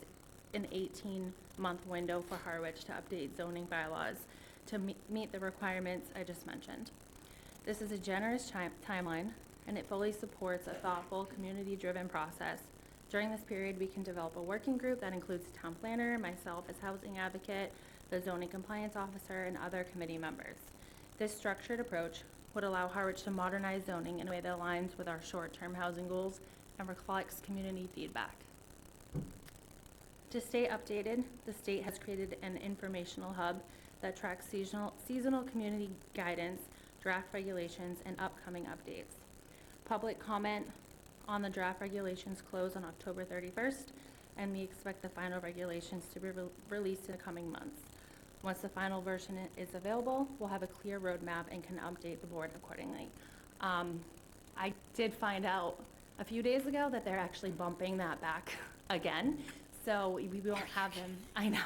an 18-month window for Harwich to update zoning bylaws to meet the requirements I just mentioned. This is a generous timeline, and it fully supports a thoughtful, community-driven process. During this period, we can develop a working group that includes the town planner, myself as housing advocate, the zoning compliance officer, and other committee members. This structured approach would allow Harwich to modernize zoning in a way that aligns with our short-term housing goals and reflects community feedback. To stay updated, the state has created an informational hub that tracks seasonal community guidance, draft regulations, and upcoming updates. Public comment on the draft regulations close on October 31st, and we expect the final regulations to be released in the coming months. Once the final version is available, we'll have a clear roadmap and can update the board accordingly. I did find out a few days ago that they're actually bumping that back again, so we won't have them, I know,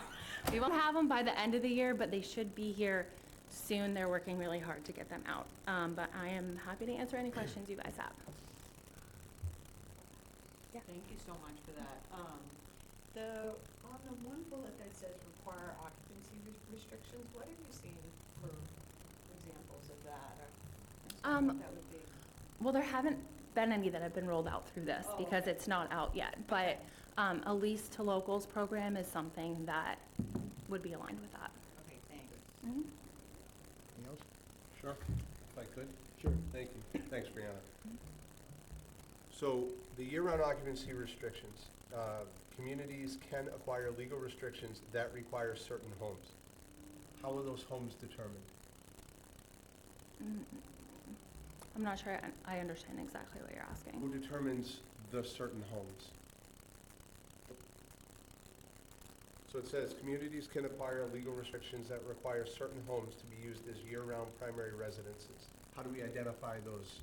we won't have them by the end of the year, but they should be here soon. They're working really hard to get them out. But I am happy to answer any questions you guys have. Yeah. Thank you so much for that. On the one bullet that says require occupancy restrictions, what have you seen for examples of that? Or something that would be? Well, there haven't been any that have been rolled out through this Oh, because okay. it's not out yet. But a lease to locals program is something that would be aligned with that. Okay, thanks. Mhm. Anything else? Sure, if I could. Sure. Thank you. Thanks, Brianna. So the year-round occupancy restrictions, communities can acquire legal restrictions that require certain homes. How are those homes determined? I'm not sure I understand exactly what you're asking. Who determines the certain homes? So it says, communities can acquire legal restrictions that require certain homes to be used as year-round primary residences. How do we identify those?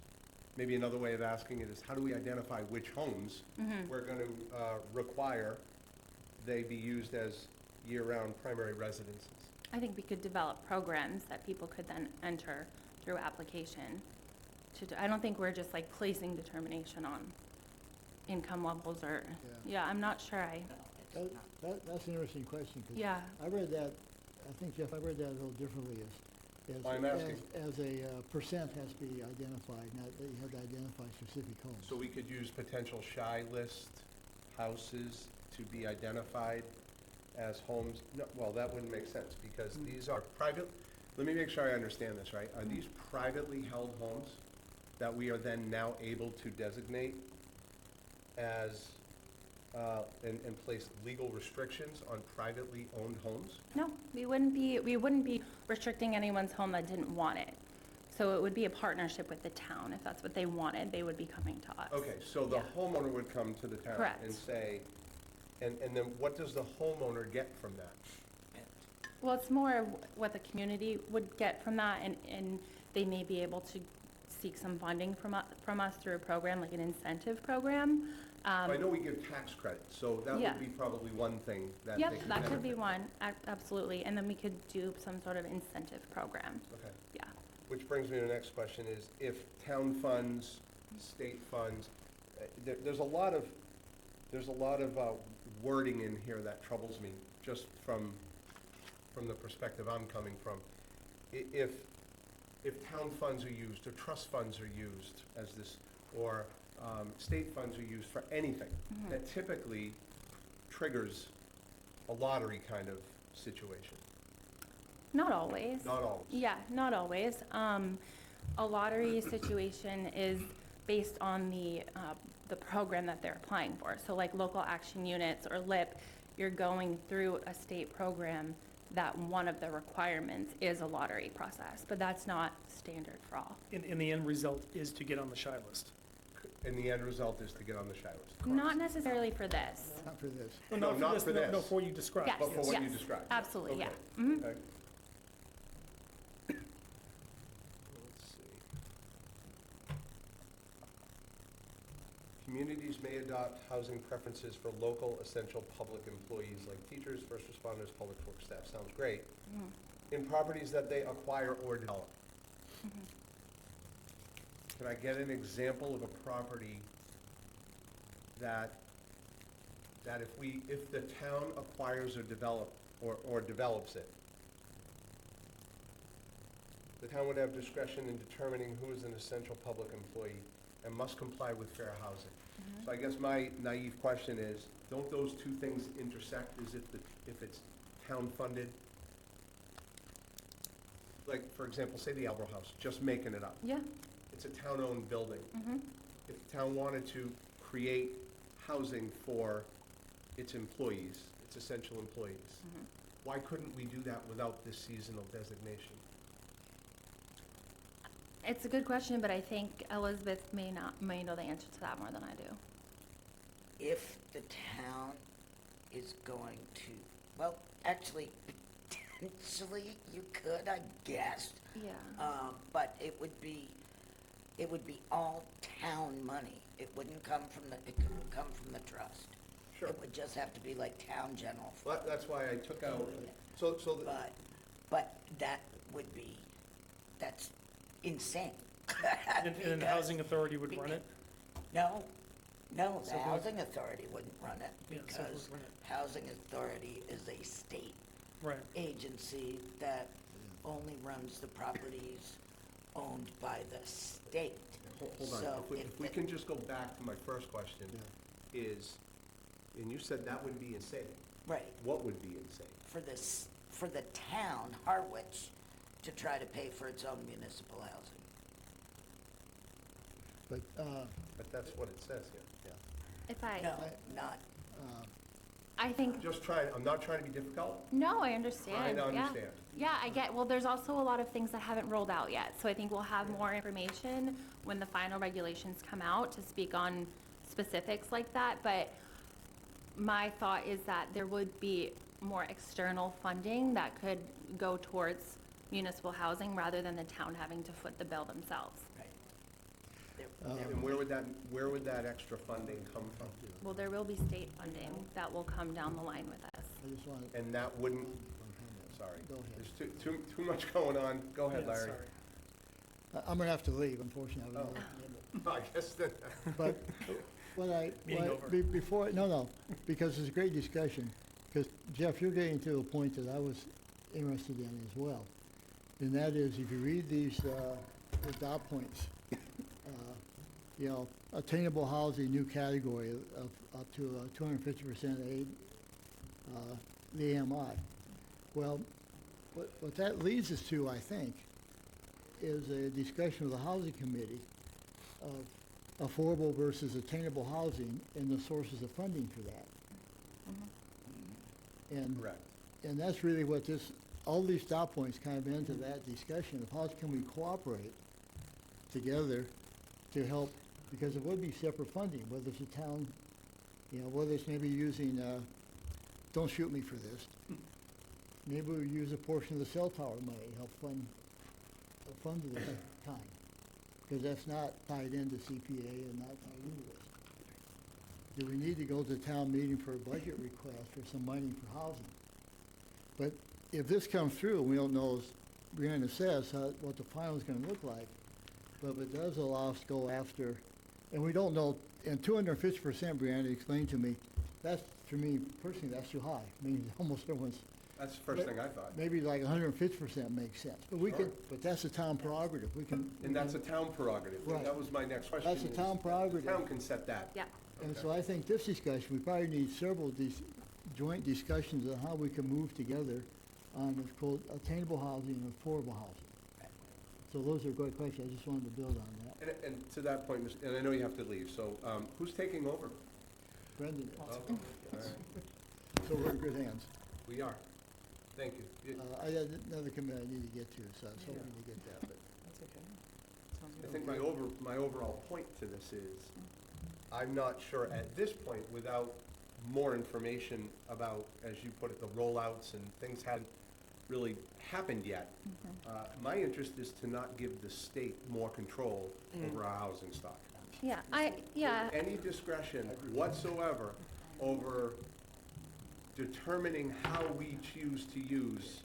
Maybe another way of asking it is, how do we identify which homes we're going to require they be used as year-round primary residences? I think we could develop programs that people could then enter through application. I don't think we're just like placing determination on income levels or, yeah, I'm not sure That's an interesting question, because yeah. I read that, I think, Jeff, I read that a little differently I'm asking. as a percent has to be identified, not that you have to identify specific homes. So we could use potential shy list houses to be identified as homes? No, well, that wouldn't make sense, because these are private, let me make sure I understand this, right? Are these privately held homes that we are then now able to designate as, and place legal restrictions on privately owned homes? No, we wouldn't be restricting anyone's home that didn't want it. So it would be a partnership with the town. If that's what they wanted, they would be coming to us. Okay, so the Yeah. homeowner would come to the town Correct. and say, and then what does the homeowner get from that? Well, it's more what the community would get from that, and they may be able to seek some funding from us through a program, like an incentive program. I know we give tax credit, so that Yeah. would be probably one thing that they Yep, could that could be benefit. one, absolutely, and then we could do some sort of incentive program, Okay, yeah. which brings me to the next question is, if town funds, state funds, there's a lot of wording in here that troubles me, just from the perspective I'm coming from. If town funds are used, or trust funds are used as this, or state funds are used for anything, that typically triggers a lottery kind of situation. Not always. Not always. Yeah, not always. A lottery situation is based on the program that they're applying for. So like local action units or LIP, you're going through a state program that one of the requirements is a lottery process, but that's not standard for all. In the end result is to get on the shy list. And the end result is to get on the shy list. Not necessarily for this. Not for this. No, not for this. No, for what you described. Yes, But for what you yes, described. absolutely, yeah. Okay. Mhm. Okay. Let's see. Communities may adopt housing preferences for local essential public employees like teachers, first responders, public works staff. Sounds great. In properties that they acquire or develop. Can I get an example of a property that that if the town acquires or develops it, the town would have discretion in determining who is an essential public employee and must comply with fair housing. So I guess my naive question is, don't those two things intersect? Is it if it's town-funded? Like, for example, say the Elbow House, just making it up. Yeah. It's a town-owned building. Mhm. If the town wanted to create housing for its employees, its essential employees, why couldn't we do that without this seasonal designation? It's a good question, but I think Elizabeth may know the answer to that more than I do. If the town is going to, well, actually, potentially you could, I guess. Yeah. But it would be all town money. It couldn't come from the trust. Sure. It would just have to be like town general fund. Well, that's why I took out, But that's insane. And the housing authority would run it? No, So the who- housing authority wouldn't run it Yeah, so who because would run it? housing authority is a state Right. agency that only runs the properties owned by the state. hold on. So If we can just go back to my first question, and you said that would be insane. Right, What would be insane? for the town, Harwich, to try to pay for its own municipal housing. But, But that's what it says here. If I, No, not, I think, I'm not trying to be difficult. no, I understand. Trying to Yeah. understand. Yeah, I get, well, there's also a lot of things that haven't rolled out yet, so I think we'll have more information when the final regulations come out to speak on specifics like that, but my thought is that there would be more external funding that could go towards municipal housing rather than the town having to foot the bill themselves. right. And where would that extra funding come from? Well, there will be state funding that will come down the line with us. I just wanted, And that wouldn't, sorry. Go ahead. There's too much going on. Go ahead, Yeah, Larry. sorry. I'm gonna have to leave, unfortunately. I have another- I guess that, But Meeting over. before, no, because it's a great discussion, because Jeff, you're getting to a point that I was interested in as well. And that is, if you read these, the dot points, attainable housing, new category of up to 250% aid, the AMI. Well, what that leads us to, I think, is a discussion of the Housing Committee of affordable versus attainable housing and the sources of funding for that. And, correct. and that's really what all these dot points kind of into that discussion of how can we cooperate together to help, because it would be separate funding, whether it's a town, whether it's maybe using, don't shoot me for this, maybe we use a portion of the cell tower money to help fund the time, because that's not tied into CPA and not tied into this. Do we need to go to town meeting for a budget request for some money for housing? But if this comes through, we don't know, as Brianna says, what the final is gonna look like, but if it does allow us to go after, and we don't know, and 250%, Brianna explained to me, that's, for me personally, that's too high. I mean, almost everyone's, That's the first thing I thought. maybe like 150% makes sense. But we Sure. can, but that's a town prerogative. We can. And that's a town prerogative. Right. That was my next question. That's a is town prerogative. The town can set that. Yeah. And so I think this discussion, we probably need several of these joint discussions on how we can move together on what's called attainable housing and affordable housing. So those are great questions. I just wanted to build on that. And to that point, and I know you have to leave, so who's taking over? Brendan is. Oh, all right. So we're in good hands. We are. Thank you. I had another committee I need to get to, so I was hoping to get that, but. That's okay. Sounds I good. think my overall point to this is, I'm not sure at this point, without more information about, as you put it, the rollouts and things hadn't really happened yet. My interest is to not give the state more control over our housing stock. Yeah, Any discretion whatsoever over determining how we choose to use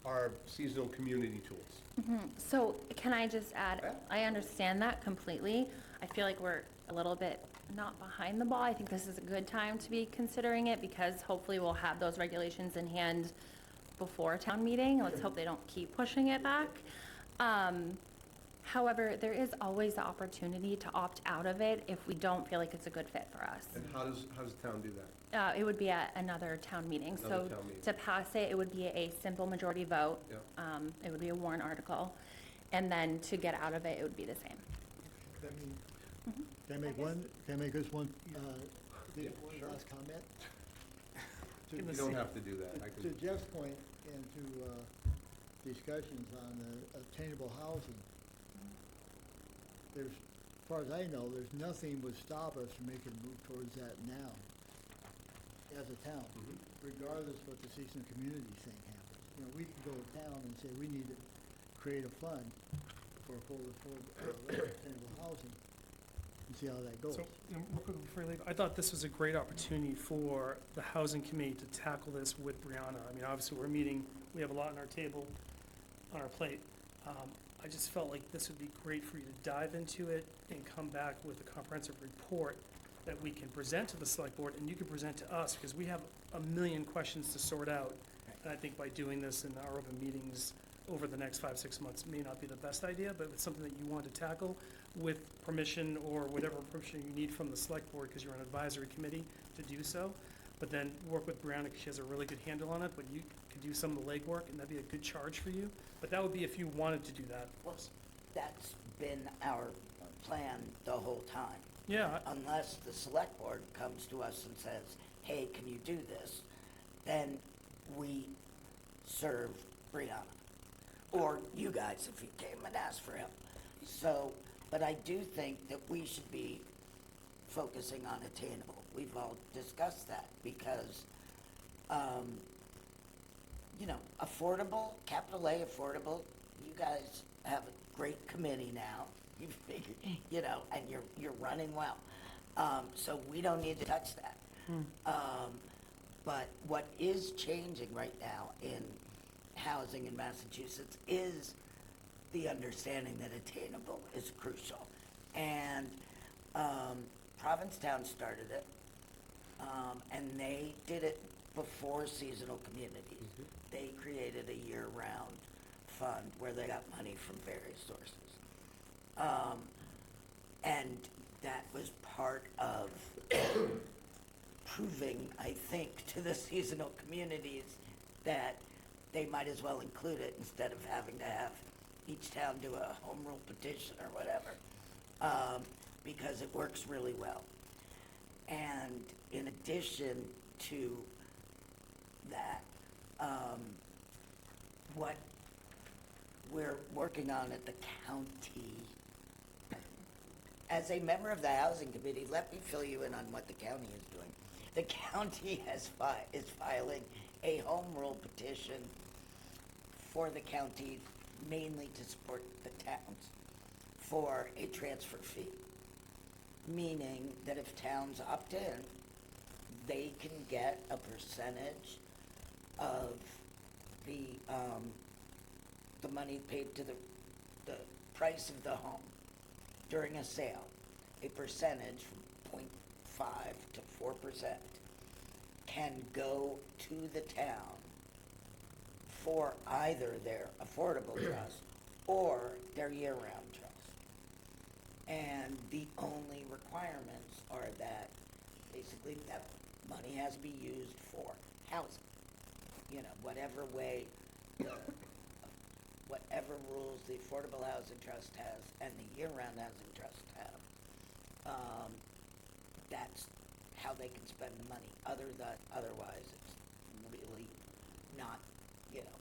our seasonal community tools. So can I just add, Yeah. I understand that completely. I feel like we're a little bit not behind the ball. I think this is a good time to be considering it because hopefully we'll have those regulations in hand before town meeting. Let's hope they don't keep pushing it back. However, there is always the opportunity to opt out of it if we don't feel like it's a good fit for us. And how does the town do that? It would be at another town meeting. Another So town meeting. to pass it, it would be a simple majority vote. Yeah. It would be a warrant article. And then to get out of it, it would be the same. Can I mean- Mhm. can I make just one, Yeah, one sure. last comment? To- Give You us- don't have to do that. I To can, Jeff's point and to discussions on attainable housing, there's, as far as I know, there's nothing would stop us from making a move towards that now as a town, Mhm. regardless what the seasonal community thing happens. You know, we can go to town and say, we need to create a fund for attainable housing and see how that goes. So, real quick before you leave, I thought this was a great opportunity for the housing committee to tackle this with Brianna. I mean, obviously, we're meeting, we have a lot on our table, on our plate. I just felt like this would be great for you to dive into it and come back with a comprehensive report that we can present to the select board and you can present to us, because we have a million questions to sort out. And I think by doing this in our open meetings over the next 5-6 months may not be the best idea, but if it's something that you want to tackle with permission or whatever permission you need from the select board, because you're an advisory committee to do so. But then work with Brianna, because she has a really good handle on it, but you could do some of the legwork, and that'd be a good charge for you. But that would be if you wanted to do that. Well, that's been our plan the whole time. Yeah, Unless the select board comes to us and says, hey, can you do this? Then we serve Brianna. Or you guys if you came and asked for him. So, but I do think that we should be focusing on attainable. We've all discussed that because, you know, affordable, capital A affordable, you guys have a great committee now. You figure, you know, and you're running well. So we don't need to touch that. But what is changing right now in housing in Massachusetts is the understanding that attainable is crucial. And Provincetown started it, and they did it before seasonal communities. They created a year-round fund where they got money from various sources. And that was part of proving, I think, to the seasonal communities that they might as well include it instead of having to have each town do a home rule petition or whatever, because it works really well. And in addition to that, what we're working on at the county, as a member of the housing committee, let me fill you in on what the county is doing. The county is filing a home rule petition for the county, mainly to support the towns, for a transfer fee. Meaning that if towns opt in, they can get a percentage of the money paid to the price of the home during a sale. A percentage from 0.5 to 4% can go to the town for either their affordable trust or their year-round trust. And the only requirements are that basically that money has to be used for housing. You know, whatever way, whatever rules the Affordable Housing Trust has and the Year-Round Housing Trust have, that's how they can spend the money. Otherwise, it's really not, you know,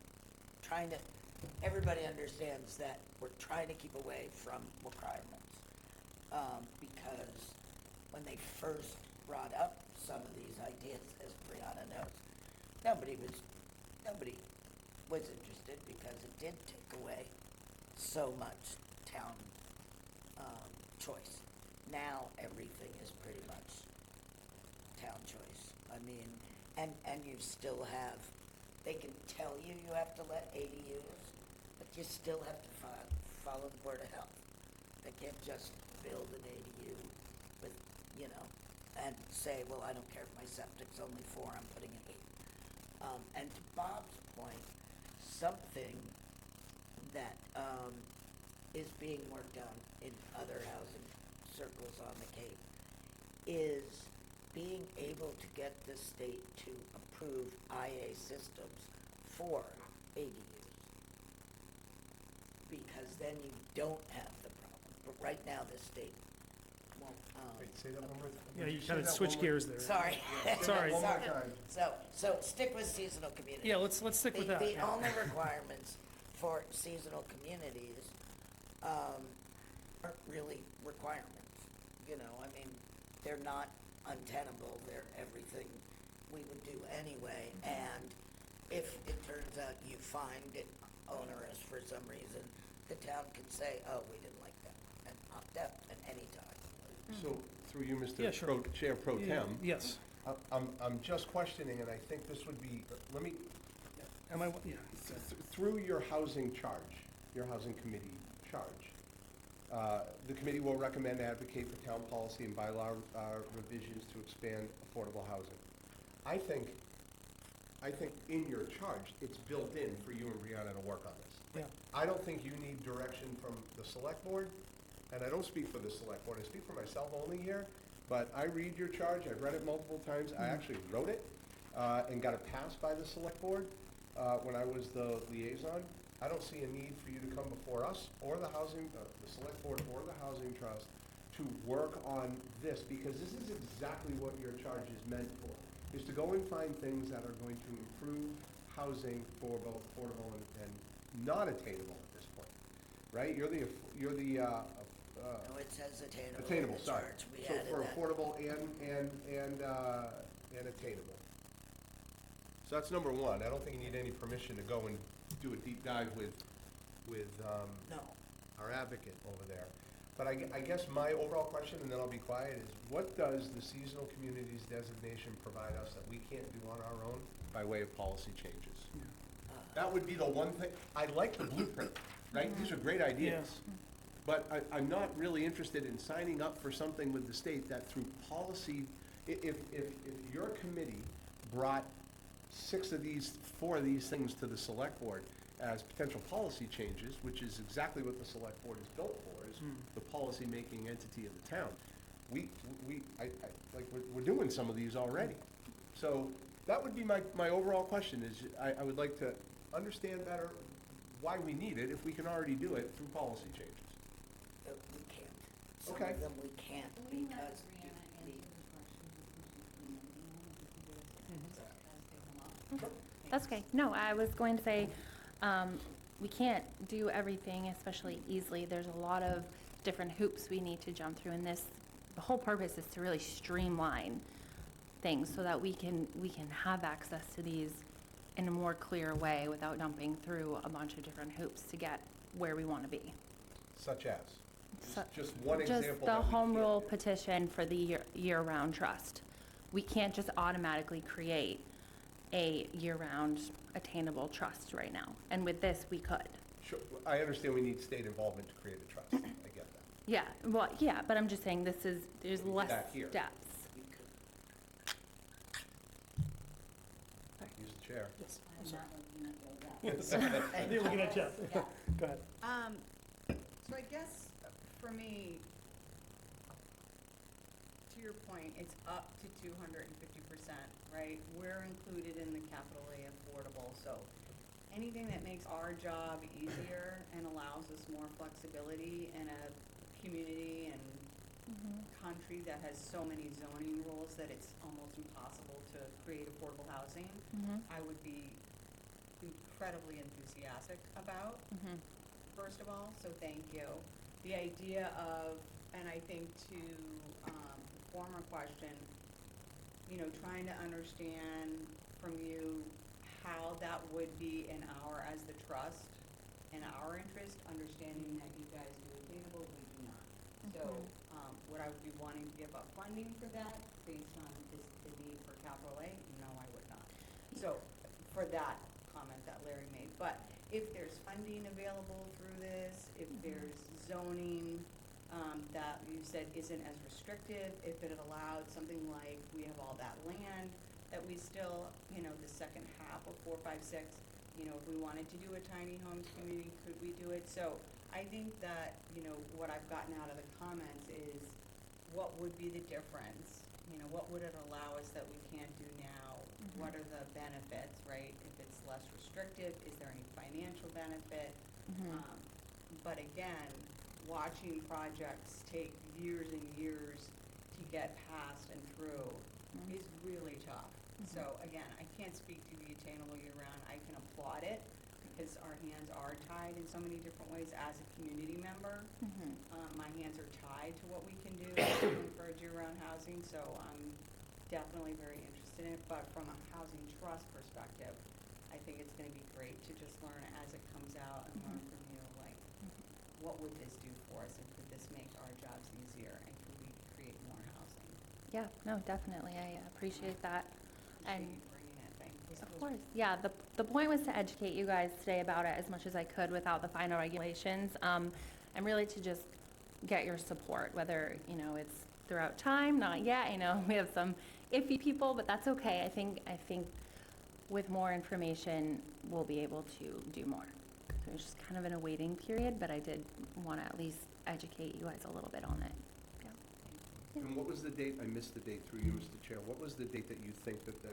everybody understands that we're trying to keep away from requirements. Because when they first brought up some of these ideas, as Brianna knows, nobody was interested because it did take away so much town choice. Now everything is pretty much town choice. I mean, and you still have, they can tell you have to let ADUs, but you still have to follow the Board of Health. They can't just build an ADU with you know, and say, well, I don't care if my septic's only 4, I'm putting an 8. And to Bob's point, something that is being worked on in other housing circles on the Cape is being able to get the state to approve IA systems for ADUs. Because then you don't have the problem. But right now, the state won't. Wait, say that one more time. Yeah, Would you say kind of that switch one more- gears there. Sorry. Sorry. One more Sorry. time. So stick with seasonal communities. Yeah, let's stick with that. The yeah. only requirements for seasonal communities aren't really requirements. You know, I mean, they're not untenable, they're everything we would do anyway. And if it turns out you find it onerous for some reason, the town can say, oh, we didn't like that, and opt out at any time. So, through you, Yeah, Mr. sure. Chair Pro Yeah, Tem, Yes. I'm just questioning, and I think this would be, let me, Am I, yeah. through your housing charge, your housing committee charge, the committee will recommend and advocate for town policy and bylaw revisions to expand affordable housing. I think in your charge, it's built in for you and Brianna to work on this. Yeah. I don't think you need direction from the select board, and I don't speak for the select board, I speak for myself only here, but I read your charge, I've read it multiple times, I actually wrote it, and got it passed by the select board, when I was the liaison. I don't see a need for you to come before us, or the housing, the select board, or the housing trust, to work on this, because this is exactly what your charge is meant for, is to go and find things that are going to improve housing for both affordable and not attainable at this point, right? You're the, No, it says attainable. in attainable, the sorry. charge. We So added for that. affordable and attainable. So that's number one. I don't think you need any permission to go and do a deep dive with No. our advocate over there. But I guess my overall question, and then I'll be quiet, is what does the seasonal communities designation provide us that we can't do on our own by way of policy changes? That would be the one thing, I like the blueprint, right? These are great ideas. Yes. But I'm not really interested in signing up for something with the state that through policy, if your committee brought 4 of these things to the select board as potential policy changes, which is exactly what the select board is built for, is the policy-making entity of the town. We're doing some of these already. So that would be my overall question, is I would like to understand better why we need it if we can already do it through policy changes. We can't. Some Okay. of them we can't because That's okay. No, I was going to say, we can't do everything, especially easily. There's a lot of different hoops we need to jump through, and the whole purpose is to really streamline things so that we can have access to these in a more clear way without jumping through a bunch of different hoops to get where we want to be. Such as? So- Just one example. Just the that we home can't rule do. petition for the year-round trust. We can't just automatically create a year-round attainable trust right now. And with this, we could. Sure, I understand we need state involvement to create a trust. I get that. Yeah, well, yeah, but I'm just saying there's We do less that here. steps. we could. Use the chair. Yes. I'm I'm sorry. not looking at those. You're looking at Jeff. Yeah. Go ahead. So I guess for me, to your point, it's up to 250%, right? We're included in the capital A affordable, so anything that makes our job easier and allows us more flexibility in a community and country that has so many zoning rules that it's almost impossible to create affordable housing, I would be incredibly enthusiastic about, first of all, so thank you. The idea of, and I think to the former question, you know, trying to understand from you how that would be in as the trust, in our interest, understanding that you guys do attainable, we do not. So, would I be wanting to give up funding for that based on the need for capital A? No, I would not. So, for that comment that Larry made, but if there's funding available through this, if there's zoning that you said isn't as restrictive, if it had allowed something like, we have all that land, that we still, you know, the second half of 4, 5, 6, you know, if we wanted to do a tiny homes community, could we do it? So I think that, you know, what I've gotten out of the comments is, what would be the difference? You know, what would it allow us that we can't do now? What are the benefits, right? If it's less restrictive, is there any financial benefit? But again, watching projects take years and years to get past and through is really tough. So again, I can't speak to the attainable year-round. I can applaud it because our hands are tied in so many different ways as a community member. My hands are tied to what we can do to encourage year-round housing, so I'm definitely very interested in it. But from a housing trust perspective, I think it's gonna be great to just learn as it comes out and learn from you, like, what would this do for us, and could this make our jobs easier, and could we create more housing? Yeah, no, definitely, I appreciate that. And Appreciate you bringing it, thank you. of course, yeah, the point was to educate you guys today about it as much as I could without the final regulations, and really to just get your support, whether, you know, it's throughout time, not yet, you know, we have some iffy people, but that's okay. I think with more information, we'll be able to do more. So it's just kind of in a waiting period, but I did want to at least educate you guys a little bit on it. Yeah. And what was the date, I missed the date through you, Mr. Chair, what was the date that you think that they're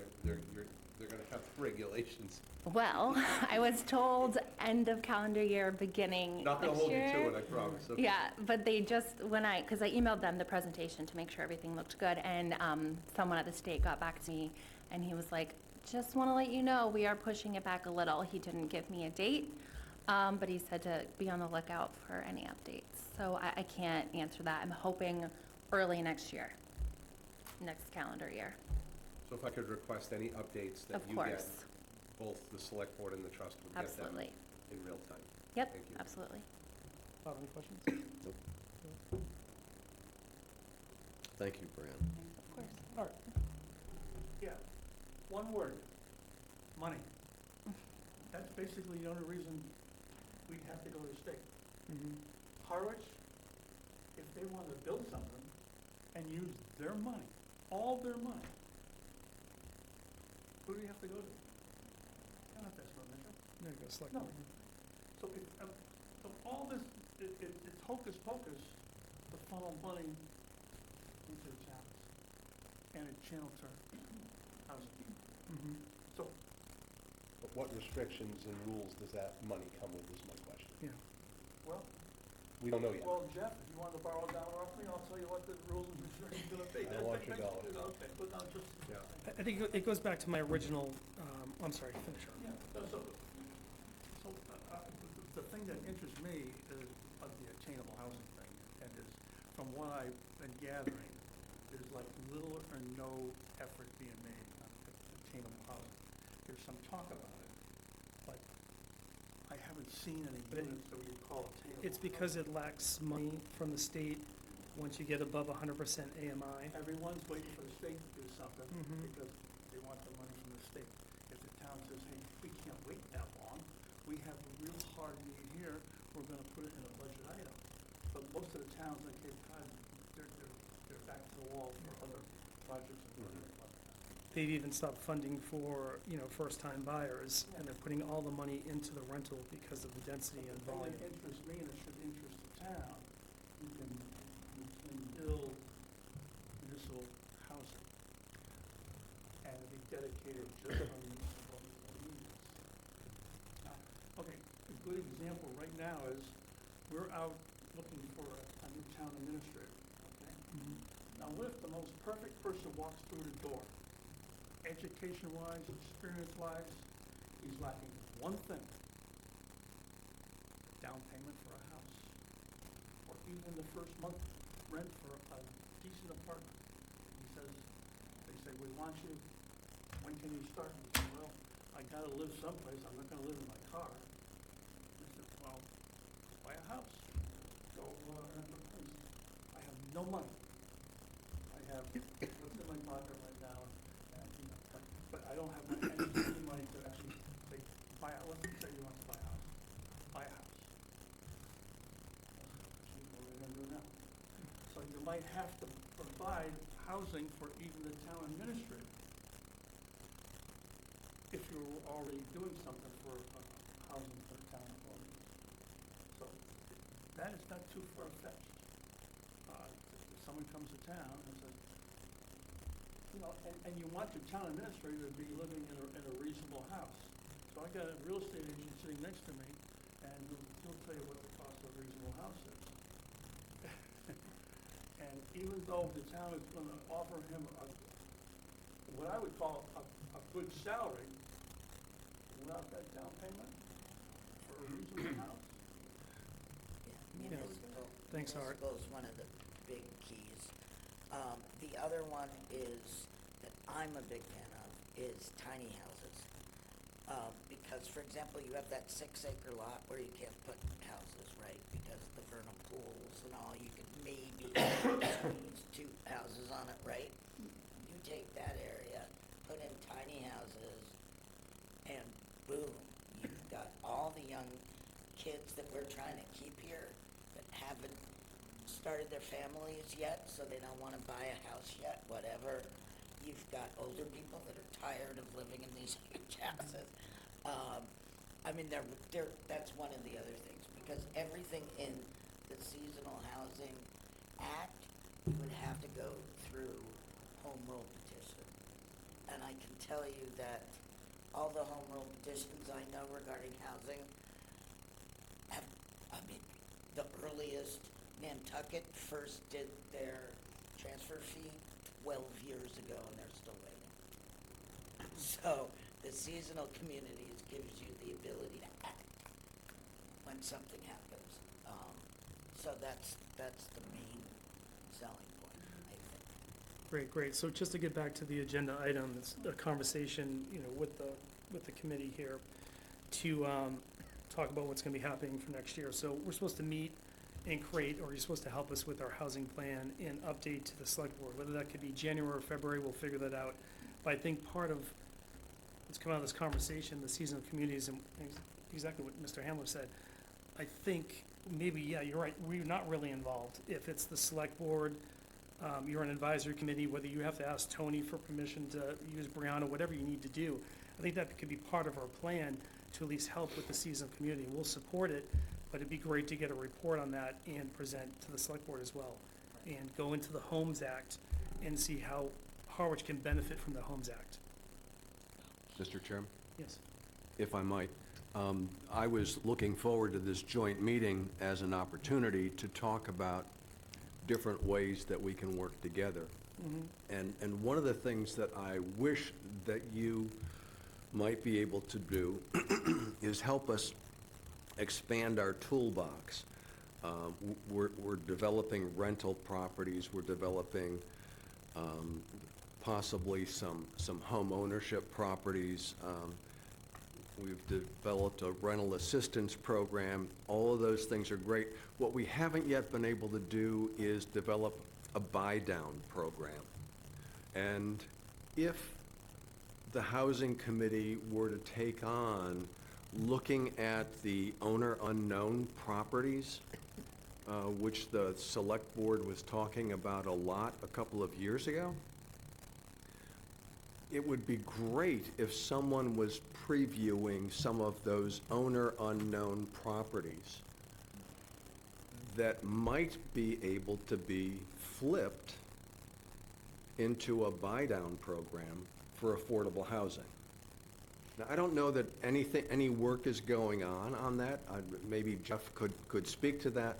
gonna have regulations? Well, I was told end of calendar year, beginning Not to next hold you year. to it, I promise. Okay. Yeah, but they just, because I emailed them the presentation to make sure everything looked good, and someone at the state got back to me, and he was like, just want to let you know, we are pushing it back a little. He didn't give me a date, but he said to be on the lookout for any updates. So I can't answer that. I'm hoping early next year, next calendar year. So if I could request any updates that Of you get, course. both the select board and the trust would get them Absolutely. in real time. Yep, Thank you. absolutely. Bob, any questions? Thank you, Fran. Of course. All right. Yeah, one word, money. That's basically the only reason we have to go to the state. Harwich, if they want to build something and use their money, all their money, who do you have to go to? You don't have to ask for permission. There you go, select No. board. So so all this, it's hocus pocus to funnel money into the towns and it channel to housing. So, But what restrictions and rules does that money come with, is my question. Yeah. well, We don't know yet. well, Jeff, if you want to borrow a dollar off me, I'll tell you what the rules and restrictions are gonna be. I don't want your dollar. Okay, but I'm just, Yeah. I think it goes back to my original, I'm sorry, finish up. yeah, so, the thing that interests me is of the attainable housing thing, and is, from what I've been gathering, there's like little or no effort being made on attainable housing. There's some talk about it, but I haven't seen any But it- units that we would call attainable. It's because it lacks money from the state once you get above 100% AMI. Everyone's waiting for the state to do something, Mhm. because they want the money from the state. If the town says, hey, we can't wait that long, we have a real hard need here, we're gonna put it in a budget item. But most of the towns like Cape Cod, they're back to the wall for other projects and other They've even stopped funding for, first-time buyers, and they're putting all the money into the rental because of the density and The thing volume. that interests me, and it should interest the town, you can build municipal housing and be dedicated just on municipal needs. Now, okay, a good example right now is, we're out looking for a new town administrator, okay? Now, what if the most perfect person walks through the door? Education-wise, experience-wise, he's lacking one thing: down payment for a house, or even the first month rent for a decent apartment. He says, they say, we want you, when can you start? He said, well, I gotta live someplace, I'm not gonna live in my car. I said, well, buy a house, go rent a place. I have no money. I have what's in my pocket right now, and, but I don't have any money to actually, say, buy a, let's say you want to buy a house. Buy a house. What are they gonna do now? might have to provide housing for even the town administrator. If you're already doing something for housing for the town employees. So that is not too far-fetched. If someone comes to town and says, you know, and you want your town administrator to be living in a reasonable house. So I got a real estate agent sitting next to me, and he'll tell you what the cost of a reasonable house is. And even though the town is gonna offer him what I would call a good salary, without that down payment for a reasonable house, Yeah, Yeah. municipal, Thanks, Art. municipal is one of the big keys. The other one is, that I'm a big fan of, is tiny houses. Because, for example, you have that 6-acre lot where you can't put houses, right? Because of the vernal pools and all, you could maybe squeeze 2 houses on it, right? You take that area, put in tiny houses, and boom, you've got all the young kids that we're trying to keep here that haven't started their families yet, so they don't want to buy a house yet, whatever. You've got older people that are tired of living in these huge houses. I mean, that's one of the other things, because everything in the Seasonal Housing Act, you would have to go through home rule petition. And I can tell you that all the home rule petitions I know regarding housing have, I mean, the earliest, Nantucket first did their transfer fee 12 years ago, and they're still waiting. So the seasonal communities gives you the ability to act when something happens. So that's the main selling point, I think. Great. So just to get back to the agenda item, it's a conversation, you know, with the committee here to talk about what's gonna be happening for next year. So we're supposed to meet and create, or you're supposed to help us with our housing plan and update to the select board. Whether that could be January or February, we'll figure that out. But I think part of what's come out of this conversation, the seasonal communities, and exactly what Mr. Hamler said, I think maybe, yeah, you're right, we're not really involved. If it's the select board, you're an advisory committee, whether you have to ask Tony for permission to use Brianna, whatever you need to do, I think that could be part of our plan to at least help with the seasonal community. We'll support it, but it'd be great to get a report on that and present to the select board as well. And go into the Homes Act and see how Harwich can benefit from the Homes Act. Mr. Chairman, Yes. if I might, I was looking forward to this joint meeting as an opportunity to talk about different ways that we can work together. And one of the things that I wish that you might be able to do is help us expand our toolbox. We're developing rental properties, we're developing possibly some home ownership properties. We've developed a rental assistance program. All of those things are great. What we haven't yet been able to do is develop a buy-down program. And if the Housing Committee were to take on looking at the owner-unknown properties, which the Select Board was talking about a lot a couple of years ago, it would be great if someone was previewing some of those owner-unknown properties that might be able to be flipped into a buy-down program for affordable housing. Now, I don't know that any work is going on that. Maybe Jeff could speak to that.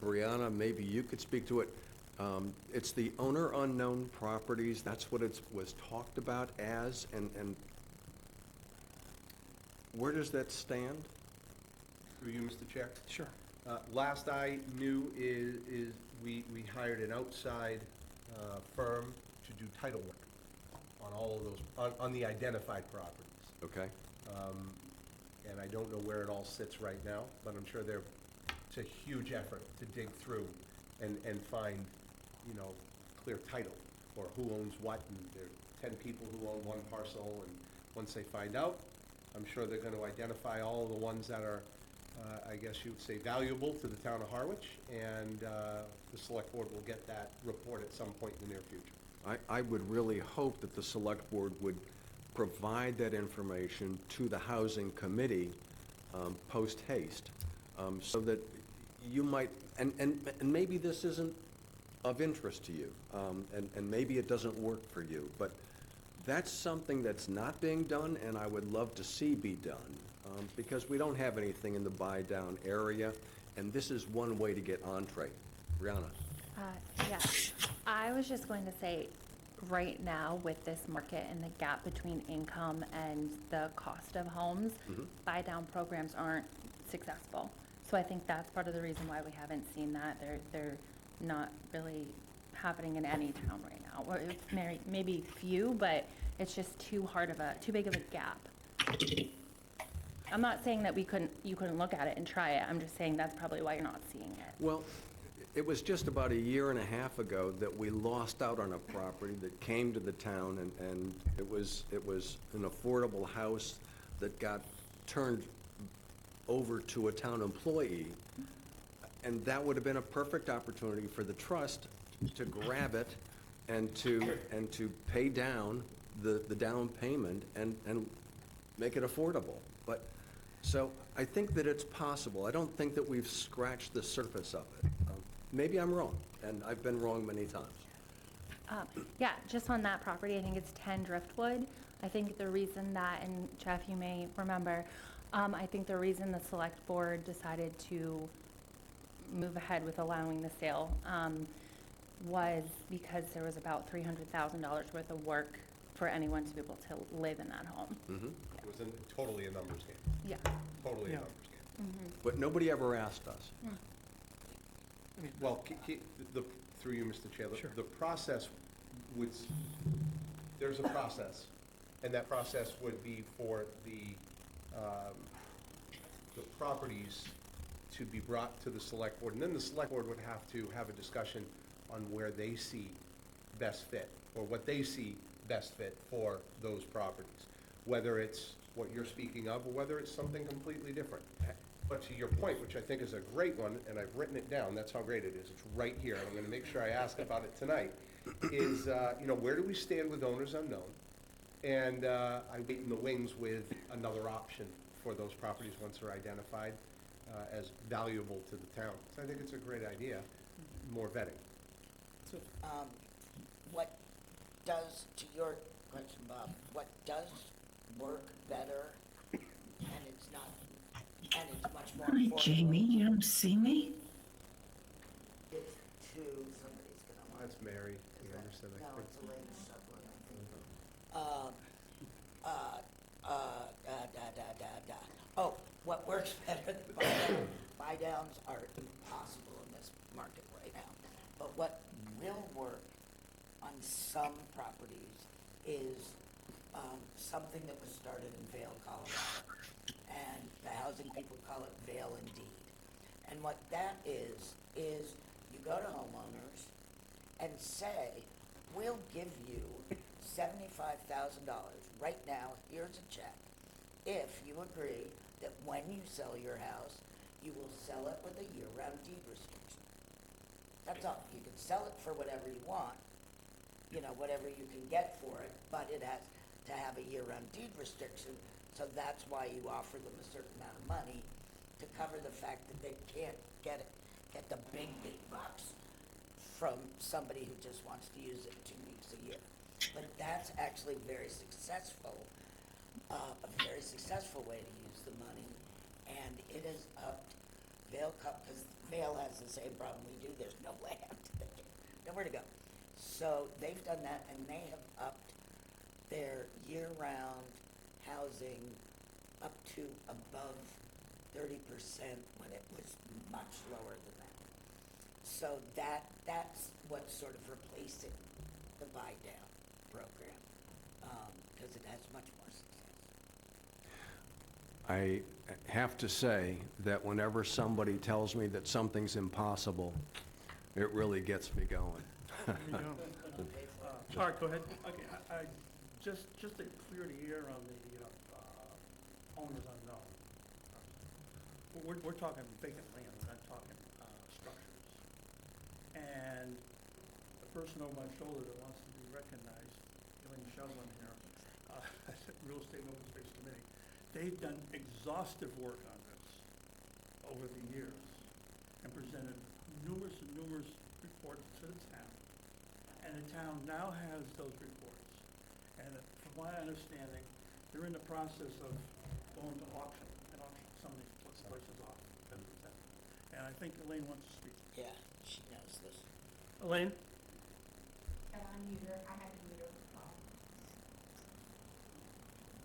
Brianna, maybe you could speak to it. It's the owner-unknown properties. That's what it was talked about as, and where does that stand? Through you, Mr. Chair. Sure. Last I knew is we hired an outside firm to do title work on all of those, on the identified properties. Okay. And I don't know where it all sits right now, but I'm sure it's a huge effort to dig through and find, you know, clear title, or who owns what, and there are 10 people who own one parcel, and once they find out, I'm sure they're gonna identify all of the ones that are I guess you would say, valuable to the town of Harwich, and the select board will get that report at some point in the near future. I would really hope that the select board would provide that information to the housing committee post haste, so that you might, and maybe this isn't of interest to you, and maybe it doesn't work for you, but that's something that's not being done, and I would love to see be done, because we don't have anything in the buy-down area, and this is one way to get entree. Brianna? Yeah, I was just going to say, right now, with this market and the gap between income and the cost of homes, buy-down programs aren't successful. So I think that's part of the reason why we haven't seen that. They're not really happening in any town right now. Or it's maybe few, but it's just too big of a gap. I'm not saying that you couldn't look at it and try it. I'm just saying that's probably why you're not seeing it. Well, it was just about a year and a half ago that we lost out on a property that came to the town, and it was an affordable house that got turned over to a town employee. And that would have been a perfect opportunity for the trust to grab it and to pay down the down payment and make it affordable. But, so I think that it's possible. I don't think that we've scratched the surface of it. Maybe I'm wrong, and I've been wrong many times. Yeah, just on that property, I think it's 10 Driftwood. I think the reason that, and Jeff, you may remember, I think the reason the select board decided to move ahead with allowing the sale was because there was about $300,000 worth of work for anyone to be able to live in that home. It was totally a numbers game, Yeah. totally a Yeah. numbers game. But nobody ever asked us. Well, through you, Mr. Chair, Sure. the process would, there's a process, and that process would be for the properties to be brought to the select board, and then the select board would have to have a discussion on where they see best fit, or what they see best fit for those properties, whether it's what you're speaking of, or whether it's something completely different. But to your point, which I think is a great one, and I've written it down, that's how great it is, it's right here, and I'm gonna make sure I ask about it tonight, is, where do we stand with owners unknown? And I wait in the wings with another option for those properties once they're identified as valuable to the town. So I think it's a great idea, more vetting. What does, to your question, Bob, what does work better, and it's much more affordable? Hi, Jamie, you don't see me? It's to, somebody's gonna. That's Mary Is that- Anderson, I No, think. it's Elaine Shufflin, I think. Oh, what works better than buy-downs? Buy-downs are impossible in this market right now. But what will work on some properties is something that was started in Vail, Colorado. And the housing people call it Vail Indeed. And what that is you go to homeowners and say, we'll give you $75,000 right now, here's a check, if you agree that when you sell your house, you will sell it with a year-round deed restriction. That's all. You can sell it for whatever you want, whatever you can get for it, but it has to have a year-round deed restriction, so that's why you offer them a certain amount of money to cover the fact that they can't get the big bucks from somebody who just wants to use it 2 weeks a year. But that's actually very successful, a very successful way to use the money, and it has upped Vail, because Vail has the same problem we do, there's no land, nowhere to go. So they've done that, and they have upped their year-round housing up to above 30% when it was much lower than that. So that's what's sort of replacing the buy-down program, because it has much more success. I have to say that whenever somebody tells me that something's impossible, it really gets me going. All right, go ahead. Okay, just to clear the air on the owners unknown. we're talking vacant land, we're not talking, structures. And the person over my shoulder that wants to be recognized, Elaine Shovlin here, Real Estate and Open Space Committee, they've done exhaustive work on this over the years and presented numerous and numerous reports to the town. And the town now has those reports. And from my understanding, they're in the process of going to auction and auction some of these places off. And I think Elaine wants to speak. Yeah, she knows this. Elaine? And I mute her, I had to mute her.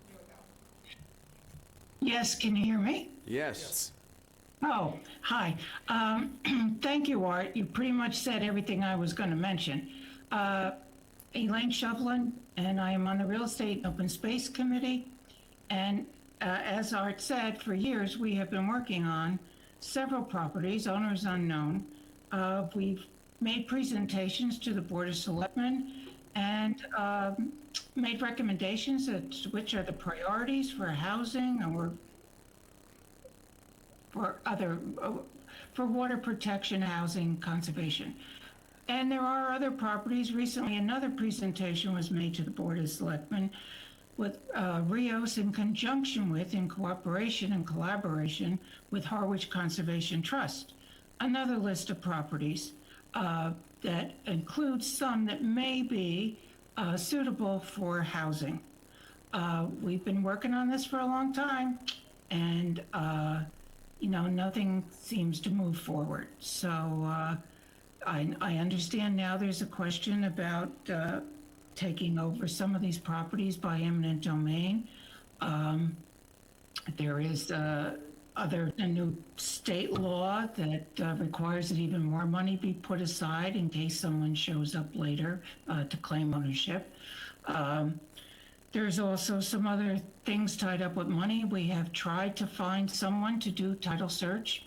Here we go. Yes, can you hear me? Yes. Oh, hi. Thank you, Art. You pretty much said everything I was going to mention. Elaine Shovlin, and I am on the Real Estate and Open Space Committee. And as Art said, for years we have been working on several properties, owners unknown. We've made presentations to the Board of Selectmen and made recommendations as to which are the priorities for housing or for other, for water protection, housing, conservation. And there are other properties. Recently, another presentation was made to the Board of Selectmen with Rios in conjunction with, in cooperation and collaboration with Harwich Conservation Trust. Another list of properties that includes some that may be suitable for housing. We've been working on this for a long time, and nothing seems to move forward. So I understand now there's a question about taking over some of these properties by eminent domain. There is a new state law that requires that even more money be put aside in case someone shows up later to claim ownership. There's also some other things tied up with money. We have tried to find someone to do title search,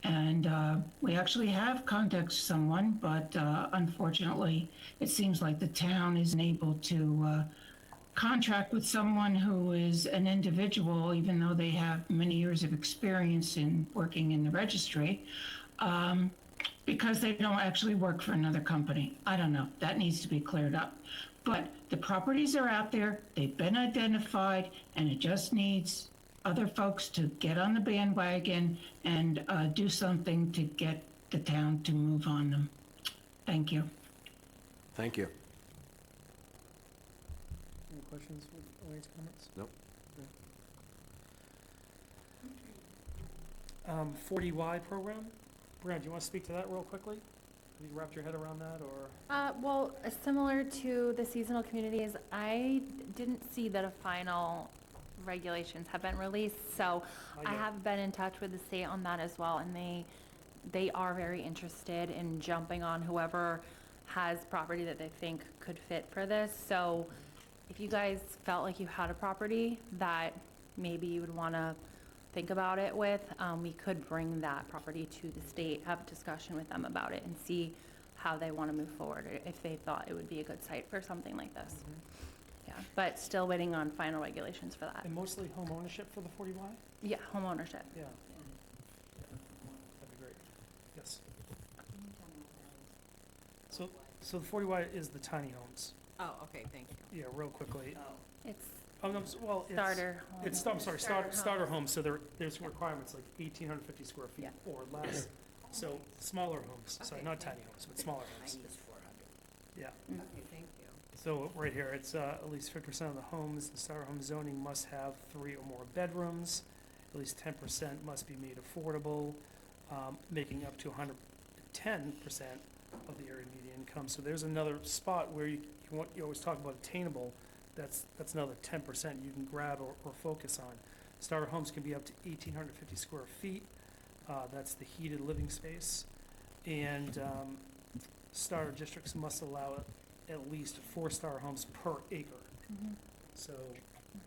and we actually have contacted someone, but unfortunately, it seems like the town isn't able to contract with someone who is an individual, even though they have many years of experience in working in the registry, because they don't actually work for another company. I don't know. That needs to be cleared up. But the properties are out there, they've been identified, and it just needs other folks to get on the bandwagon and do something to get the town to move on them. Thank you. Thank you. Any questions with Elaine's comments? Nope. 40Y program? Brianna, do you want to speak to that real quickly? Have you wrapped your head around that, or? Well, similar to the seasonal communities, I didn't see that a final regulations have been released, so Not I yet. have been in touch with the state on that as well, and they are very interested in jumping on whoever has property that they think could fit for this. So if you guys felt like you had a property that maybe you would want to think about it with, we could bring that property to the state, have a discussion with them about it, and see how they want to move forward, or if they thought it would be a good site for something like this. Yeah, but still waiting on final regulations for that. And mostly home ownership for the 40Y? Yeah, home ownership. Yeah. That'd be great. Yes. So the 40Y is the tiny homes. Oh, okay, thank you. Yeah, real quickly. It's Oh, no, well, it's. starter. It's, I'm sorry, starter homes, so there's requirements like 1,850 square feet Yeah. or less. So smaller homes, sorry, Okay, not tiny homes, but smaller Mine homes. is 400. Yeah. Okay, thank you. So right here, it's at least 50% of the homes, the starter home zoning must have 3 or more bedrooms. At least 10% must be made affordable, making up to 110% of the area median income. So there's another spot where you always talk about attainable. That's another 10% you can grab or focus on. Starter homes can be up to 1,850 square feet. That's the heated living space. And starter districts must allow at least 4 starter homes per acre. So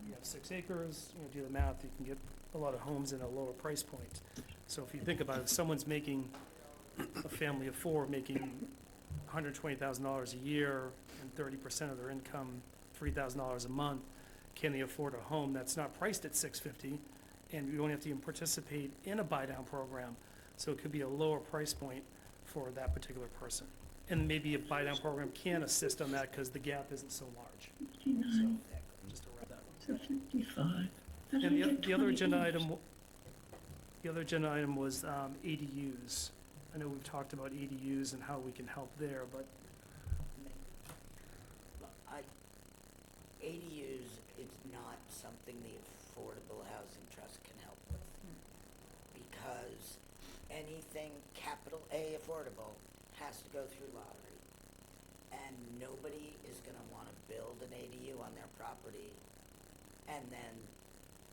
you have 6 acres, do the math, you can get a lot of homes in a lower price point. So if you think about it, someone's making, a family of 4 making $120,000 a year and 30% of their income, $3,000 a month, can they afford a home that's not priced at $650 and you don't have to even participate in a buy-down program. So it could be a lower price point for that particular person. And maybe a buy-down program can assist on that because the gap isn't so large. So, 59 just to wrap that one. to 55. How did And we the get the other agenda 28? item, was ADUs. I know we've talked about ADUs and how we can help there, but ADUs is not something the Affordable Housing Trust can help with. Because anything capital A affordable has to go through lottery. And nobody is gonna wanna build an ADU on their property, and then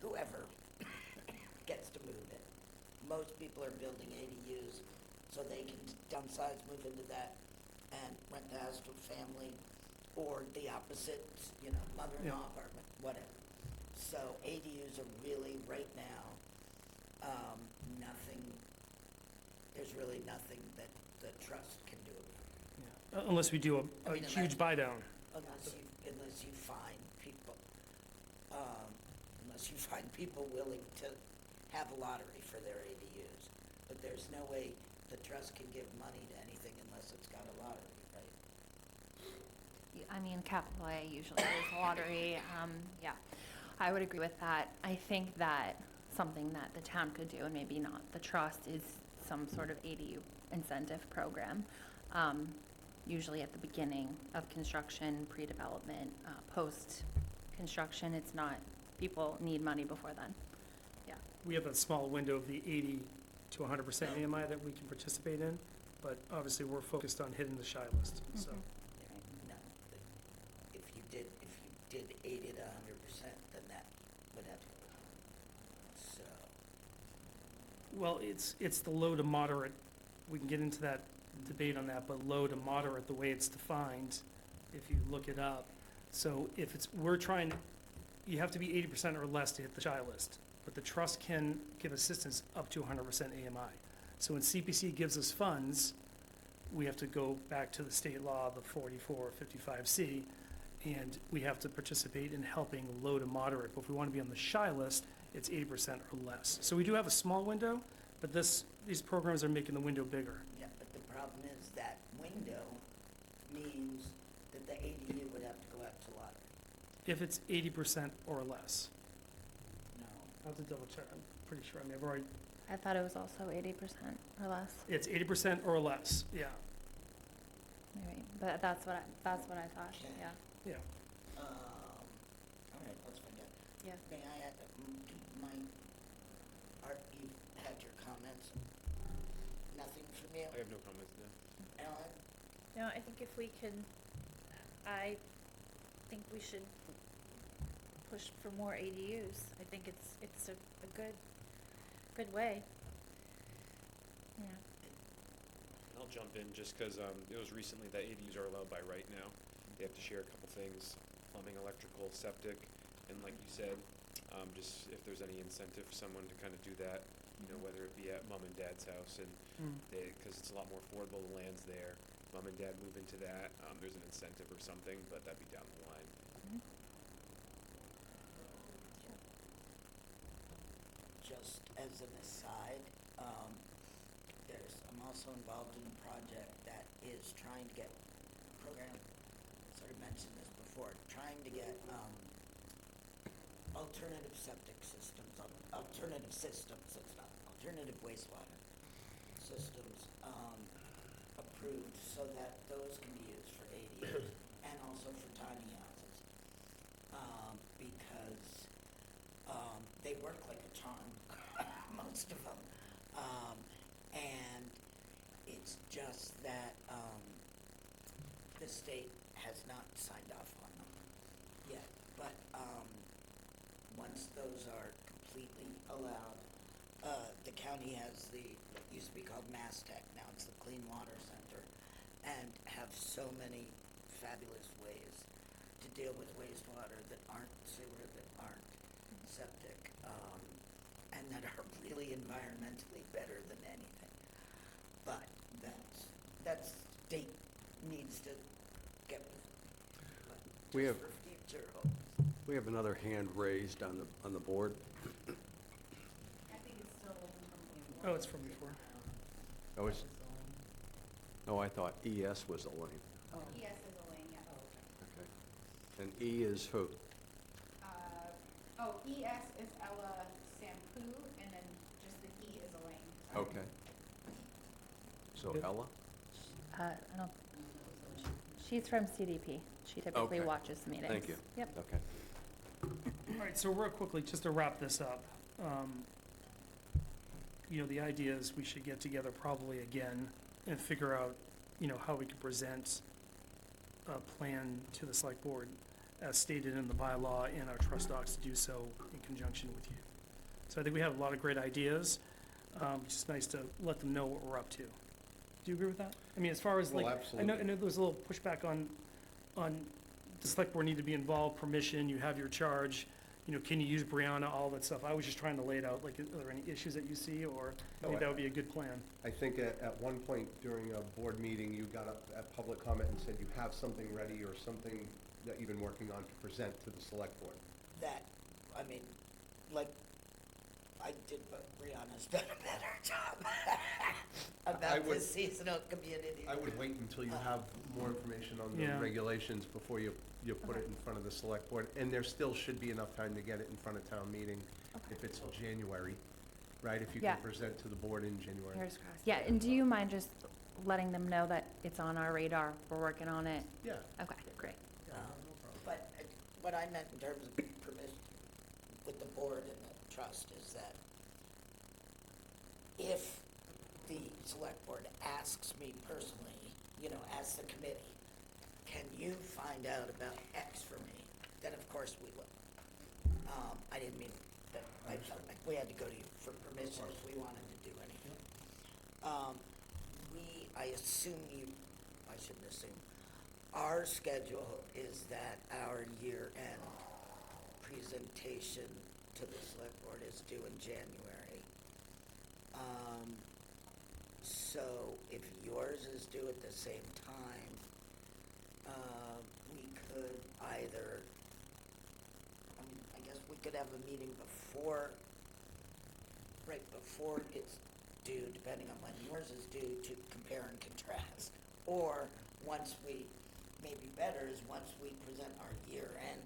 whoever gets to move it. Most people are building ADUs so they can downsize, move into that, and rent the house to a family, or the opposite, mother-in-law Yeah. apartment, whatever. So ADUs are really, right now, there's really nothing that the trust can do unless we do I a mean, huge buy-down. unless you find people, willing to have a lottery for their ADUs. But there's no way the trust can give money to anything unless it's got a lottery, right? I mean, capital A usually is a lottery. Yeah, I would agree with that. I think that something that the town could do, and maybe not the trust, is some sort of ADU incentive program. Usually at the beginning of construction, pre-development, post-construction, it's not, people need money before then. Yeah. We have a small window of the 80 to 100% AMI that we can participate in, but obviously we're focused on hitting the shy list, so. No, if you did 80 to 100%, then that would have to go. So, Well, it's the low to moderate, we can get into that debate on that, but low to moderate, the way it's defined, if you look it up. So if you have to be 80% or less to hit the shy list, but the trust can give assistance up to 100% AMI. So when CPC gives us funds, we have to go back to the state law, the 4455C, and we have to participate in helping low to moderate. But if we want to be on the shy list, it's 80% or less. So we do have a small window, but these programs are making the window bigger. yeah, but the problem is that window means that the ADU would have to go out to lottery. If it's 80% or less. No. I'll have to double check, I'm pretty sure, I mean, I've already, I thought it was also 80% or less. it's 80% or less, yeah, Maybe, but that's what I thought, Okay. yeah. yeah. All right, let's find out. Yeah. May I add, Art, you've had your comments? Nothing from you? I have no comments now. Ellen? No, I think if we can, I think we should push for more ADUs. I think it's a good way. Yeah. I'll jump in just because it was recently that ADUs are allowed by right now. They have to share a couple things, plumbing, electrical, septic, and like you said, just if there's any incentive for someone to kind of do that, whether it be at mom and dad's house, and because it's a lot more affordable, the land's there, mom and dad move into that, there's an incentive or something, but that'd be down the line. Just as an aside, I'm also involved in a project that is trying to get program, sort of mentioned this before, trying to get alternative septic systems, it's not, alternative wastewater systems approved so that those can be used for ADUs and also for tiny houses. Because they work like a charm, most of them. And it's just that the state has not signed off on them yet. But once those are completely allowed, the county has what used to be called MassTech, now it's the Clean Water Center, and have so many fabulous ways to deal with wastewater that aren't sewer, that aren't septic, and that are really environmentally better than anything. But that's state needs to get with it. But We just have- for future hopes. We have another hand raised on the board. Oh, it's from before. Oh, it's, oh, I thought ES was Elaine. ES is Elaine, yeah. Okay. And E is who? ES is Ella Sampu, and then just the E is Elaine. Okay. So Good. Ella? I don't, she's from CDP. She typically Okay. watches the meetings. Thank you. Yep. Okay. All right, so real quickly, just to wrap this up, you know, the idea is we should get together probably again and figure out, you know, how we can present a plan to the select board as stated in the bylaw and our trust docs to do so in conjunction with you. So I think we have a lot of great ideas. It's just nice to let them know what we're up to. Do you agree with that? I mean, as far as Well, like, I know there was a little pushback on the select board need to be involved, permission, you have your charge, you know, can you use Brianna, all that stuff. I was just trying to lay it out, like, are there any issues that you see, or I think that would be a good plan? I think at one point during a board meeting, you got up at public comment and said you have something ready or something that you've been working on to present to the select board. That, I mean, like, I did, but Brianna's done a better job I about would- the seasonal community. I would wait until you have more information on the Yeah. regulations before you put it in front of the select board. And there still should be enough time to get it in front of town meeting if it's January, right? If you Yeah. can present to the board in January. Fingers crossed. Yeah, and do you mind just letting them know that it's on our radar? We're working on it? Yeah. Okay, great. But what I meant in terms of permission with the board and the trust is that if the select board asks me personally, you know, as the committee, can you find out about X for me? Then of course we will. I didn't mean that, I felt like we had to go to you for permission if we wanted to do anything. I assume you, I shouldn't assume, our schedule is that our year-end presentation to the select board is due in January. So if yours is due at the same time, we could either, I mean, I guess we could have a meeting before, right before it's due, depending on when yours is due, to compare and contrast. Or once we, maybe better is once we present our year-end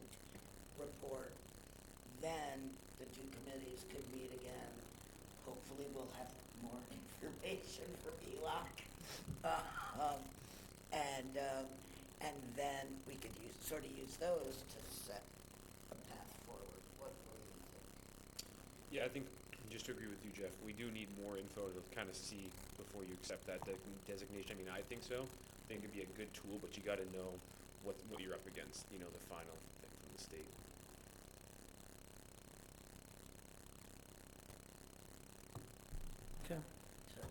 report, then the two committees could meet again. Hopefully we'll have more information from ELOC. And then we could sort of use those to set a path forward. What do you think? Yeah, I think, just to agree with you, Jeff, we do need more info to kind of see before you accept that designation. I mean, I think so. I think it'd be a good tool, but you gotta know what you're up against, you know, the final thing from the state. Okay. So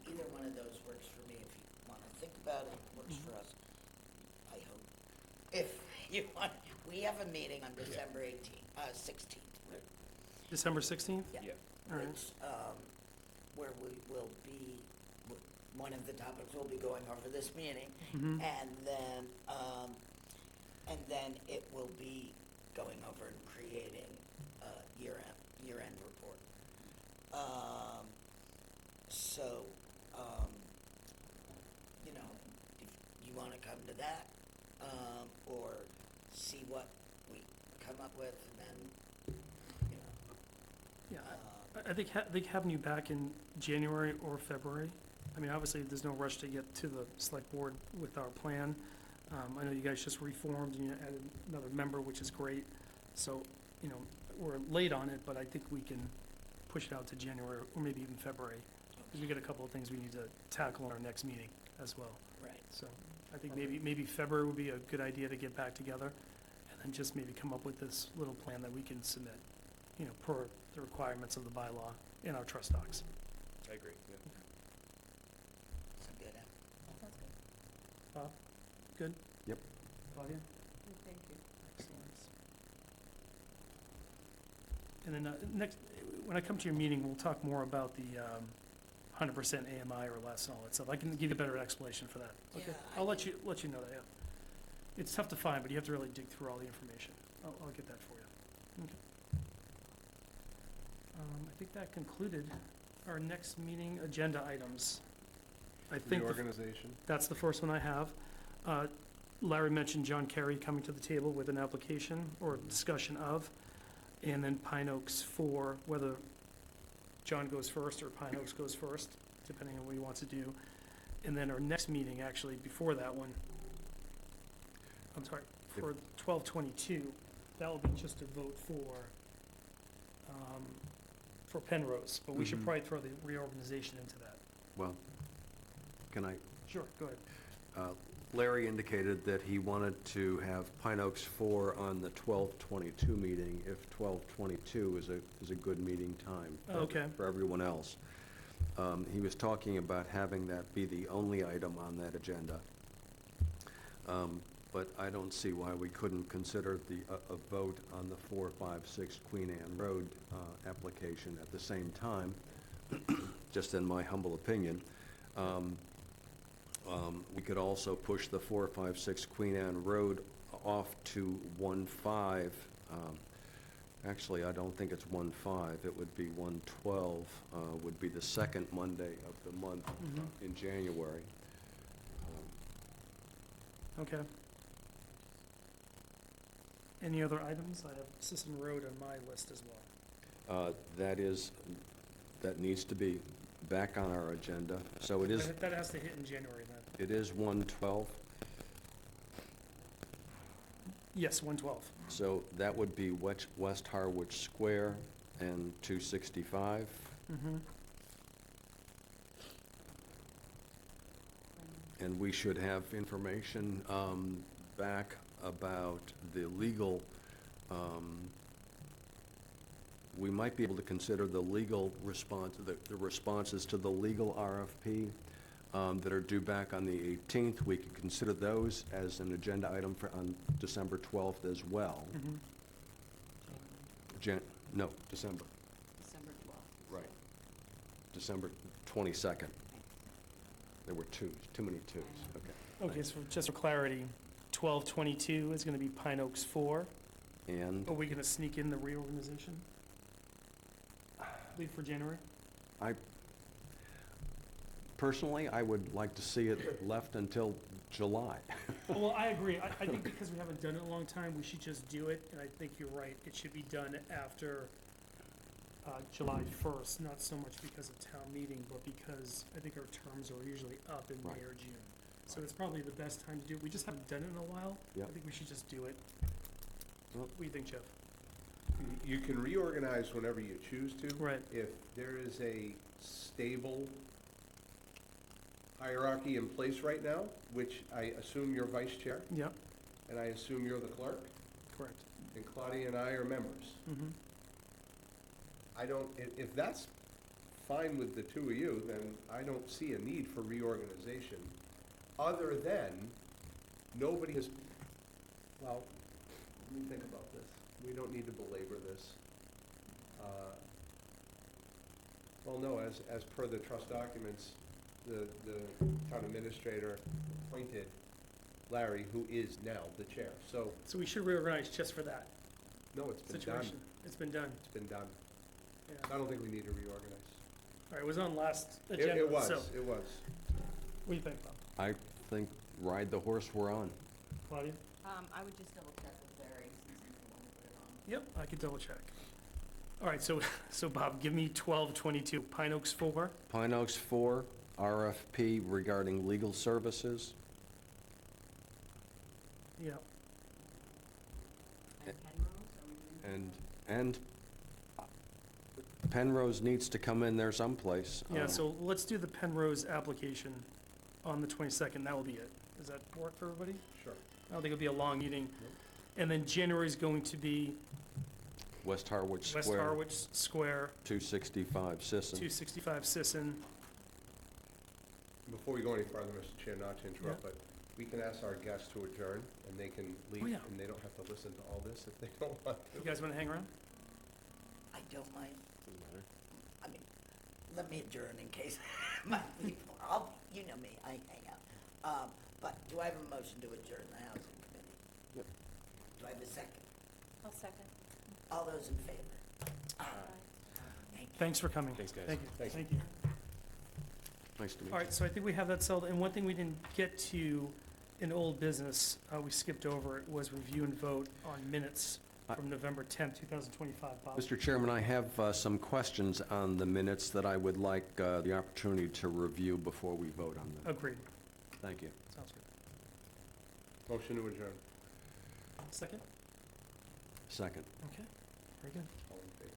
either one of those works for me. If you want to think about it, works for us. I hope. If you want, we have a meeting on December 16th. December 16th? Yeah. All right. Which, where we will be, one of the topics we'll be going over this meeting. Mhm. And then it will be going over and creating a year-end report. So, you know, if you want to come to that, or see what we come up with, and then, you know. Yeah, I think having you back in January or February, I mean, obviously, there's no rush to get to the select board with our plan. I know you guys just reformed and you added another member, which is great. So, you know, we're late on it, but I think we can push it out to January or maybe even February. Because we got a couple of things we need to tackle in our next meeting as well. Right. So I think maybe February would be a good idea to get back together and then just maybe come up with this little plan that we can submit, you know, per the requirements of the bylaw in our trust docs. I agree, yeah. So good. Sounds good. Bob, good? Yep. Claudia? Thank you. Excellent. And then next, when I come to your meeting, we'll talk more about the 100% AMI or less and all that stuff. I can give you a better explanation for that. Okay? Yeah, I'll let you know that, yeah. It's tough to find, but you have to really dig through all the information. I'll get that for you. Okay. I think that concluded our next meeting agenda items. I think Reorganization. that's the first one I have. Larry mentioned John Kerry coming to the table with an application or discussion of, and then Pine Oaks for whether John goes first or Pine Oaks goes first, depending on what he wants to do. And then our next meeting, actually, before that one, I'm sorry, for 12/22, that will be just a vote for Penrose, but we should Mhm. probably throw the reorganization into that. Well, can I, Sure, go ahead. Larry indicated that he wanted to have Pine Oaks 4 on the 12/22 meeting, if 12/22 is a good meeting time Okay. for everyone else. He was talking about having that be the only item on that agenda. But I don't see why we couldn't consider a vote on the 456 Queen Anne Road application at the same time, just in my humble opinion. We could also push the 456 Queen Anne Road off to 1/5. Actually, I don't think it's 1/5. It would be 1/12, would be the second Monday of the month in January. Okay. Any other items? I have Sisson Road on my list as well. That needs to be back on our agenda. So it is, That has to hit in January then. it is 1/12. Yes, 1/12. So that would be West Harwich Square and 265. Mm-hmm. And we should have information back about the legal, we might be able to consider the legal response, the responses to the legal RFP that are due back on the 18th. We could consider those as an agenda item on December 12th as well. Mm-hmm. No, December. December 12th. Right. December 22nd. There were too many twos, okay. Okay, so just for clarity, 12/22 is going to be Pine Oaks 4. And Are we going to sneak in the reorganization? Leave for January? personally, I would like to see it left until July. Well, I agree. I think because we haven't done it in a long time, we should just do it, and I think you're right. It should be done after July 1st, not so much because of town meeting, but because I think our terms are usually up in May Right. or June. So it's probably the best time to do it. We just haven't done it in a while. Yep. I think we should just do it. Well- What do you think, Jeff? You can reorganize whenever you choose to. Right. If there is a stable hierarchy in place right now, which I assume you're vice chair, Yep, and I assume you're the clerk, correct. and Claudia and I are members. Mm-hmm. If that's fine with the two of you, then I don't see a need for reorganization, other than nobody has, well, let me think about this. We don't need to belabor this. Well, no, as per the trust documents, the town administrator appointed Larry, who is now the chair. So, So we should reorganize just for that no, it's been done. situation. It's been done. It's been done. Yeah. I don't think we need to reorganize. All right, it was on last agenda. It was, So, it was. what do you think, Bob? I think ride the horse we're on. Claudia? I would just double check with Larry since he's the one that put it on. Yep, I could double check. All right, so Bob, give me 12/22, Pine Oaks 4. Pine Oaks 4, RFP regarding legal services. Yeah, And Penrose, are we doing? And Penrose needs to come in there someplace. yeah, so let's do the Penrose application on the 22nd, that will be it. Does that work for everybody? Sure. I don't think it'll be a long meeting. And then January is going to be West Harwich West Square, Harwich Square, 265 Sisson. 265 Sisson. Before we go any farther, Mr. Chair, not to interrupt, but we can ask our guests to adjourn, and they can leave, yeah. and they don't have to listen to all this if they don't want You to. guys want to hang around? I don't mind. I mean, let me adjourn in case my people, you know me, I hang out. But do I have a motion to adjourn the housing committee? Yep. Do I have a second? I'll second. All those in favor? Aye. Thank Thanks for coming. Thanks, guys. Thank you, Thanks. thank you. Nice to meet you. All right, so I think we have that settled, and one thing we didn't get to in old business, we skipped over, it was review and vote on minutes from November 10th, 2025. Bob? Mr. Chairman, I have some questions on the minutes that I would like the opportunity to review before we vote on them. Agreed. Thank you. Sounds good. Motion to adjourn. Second? Second. Okay, very good.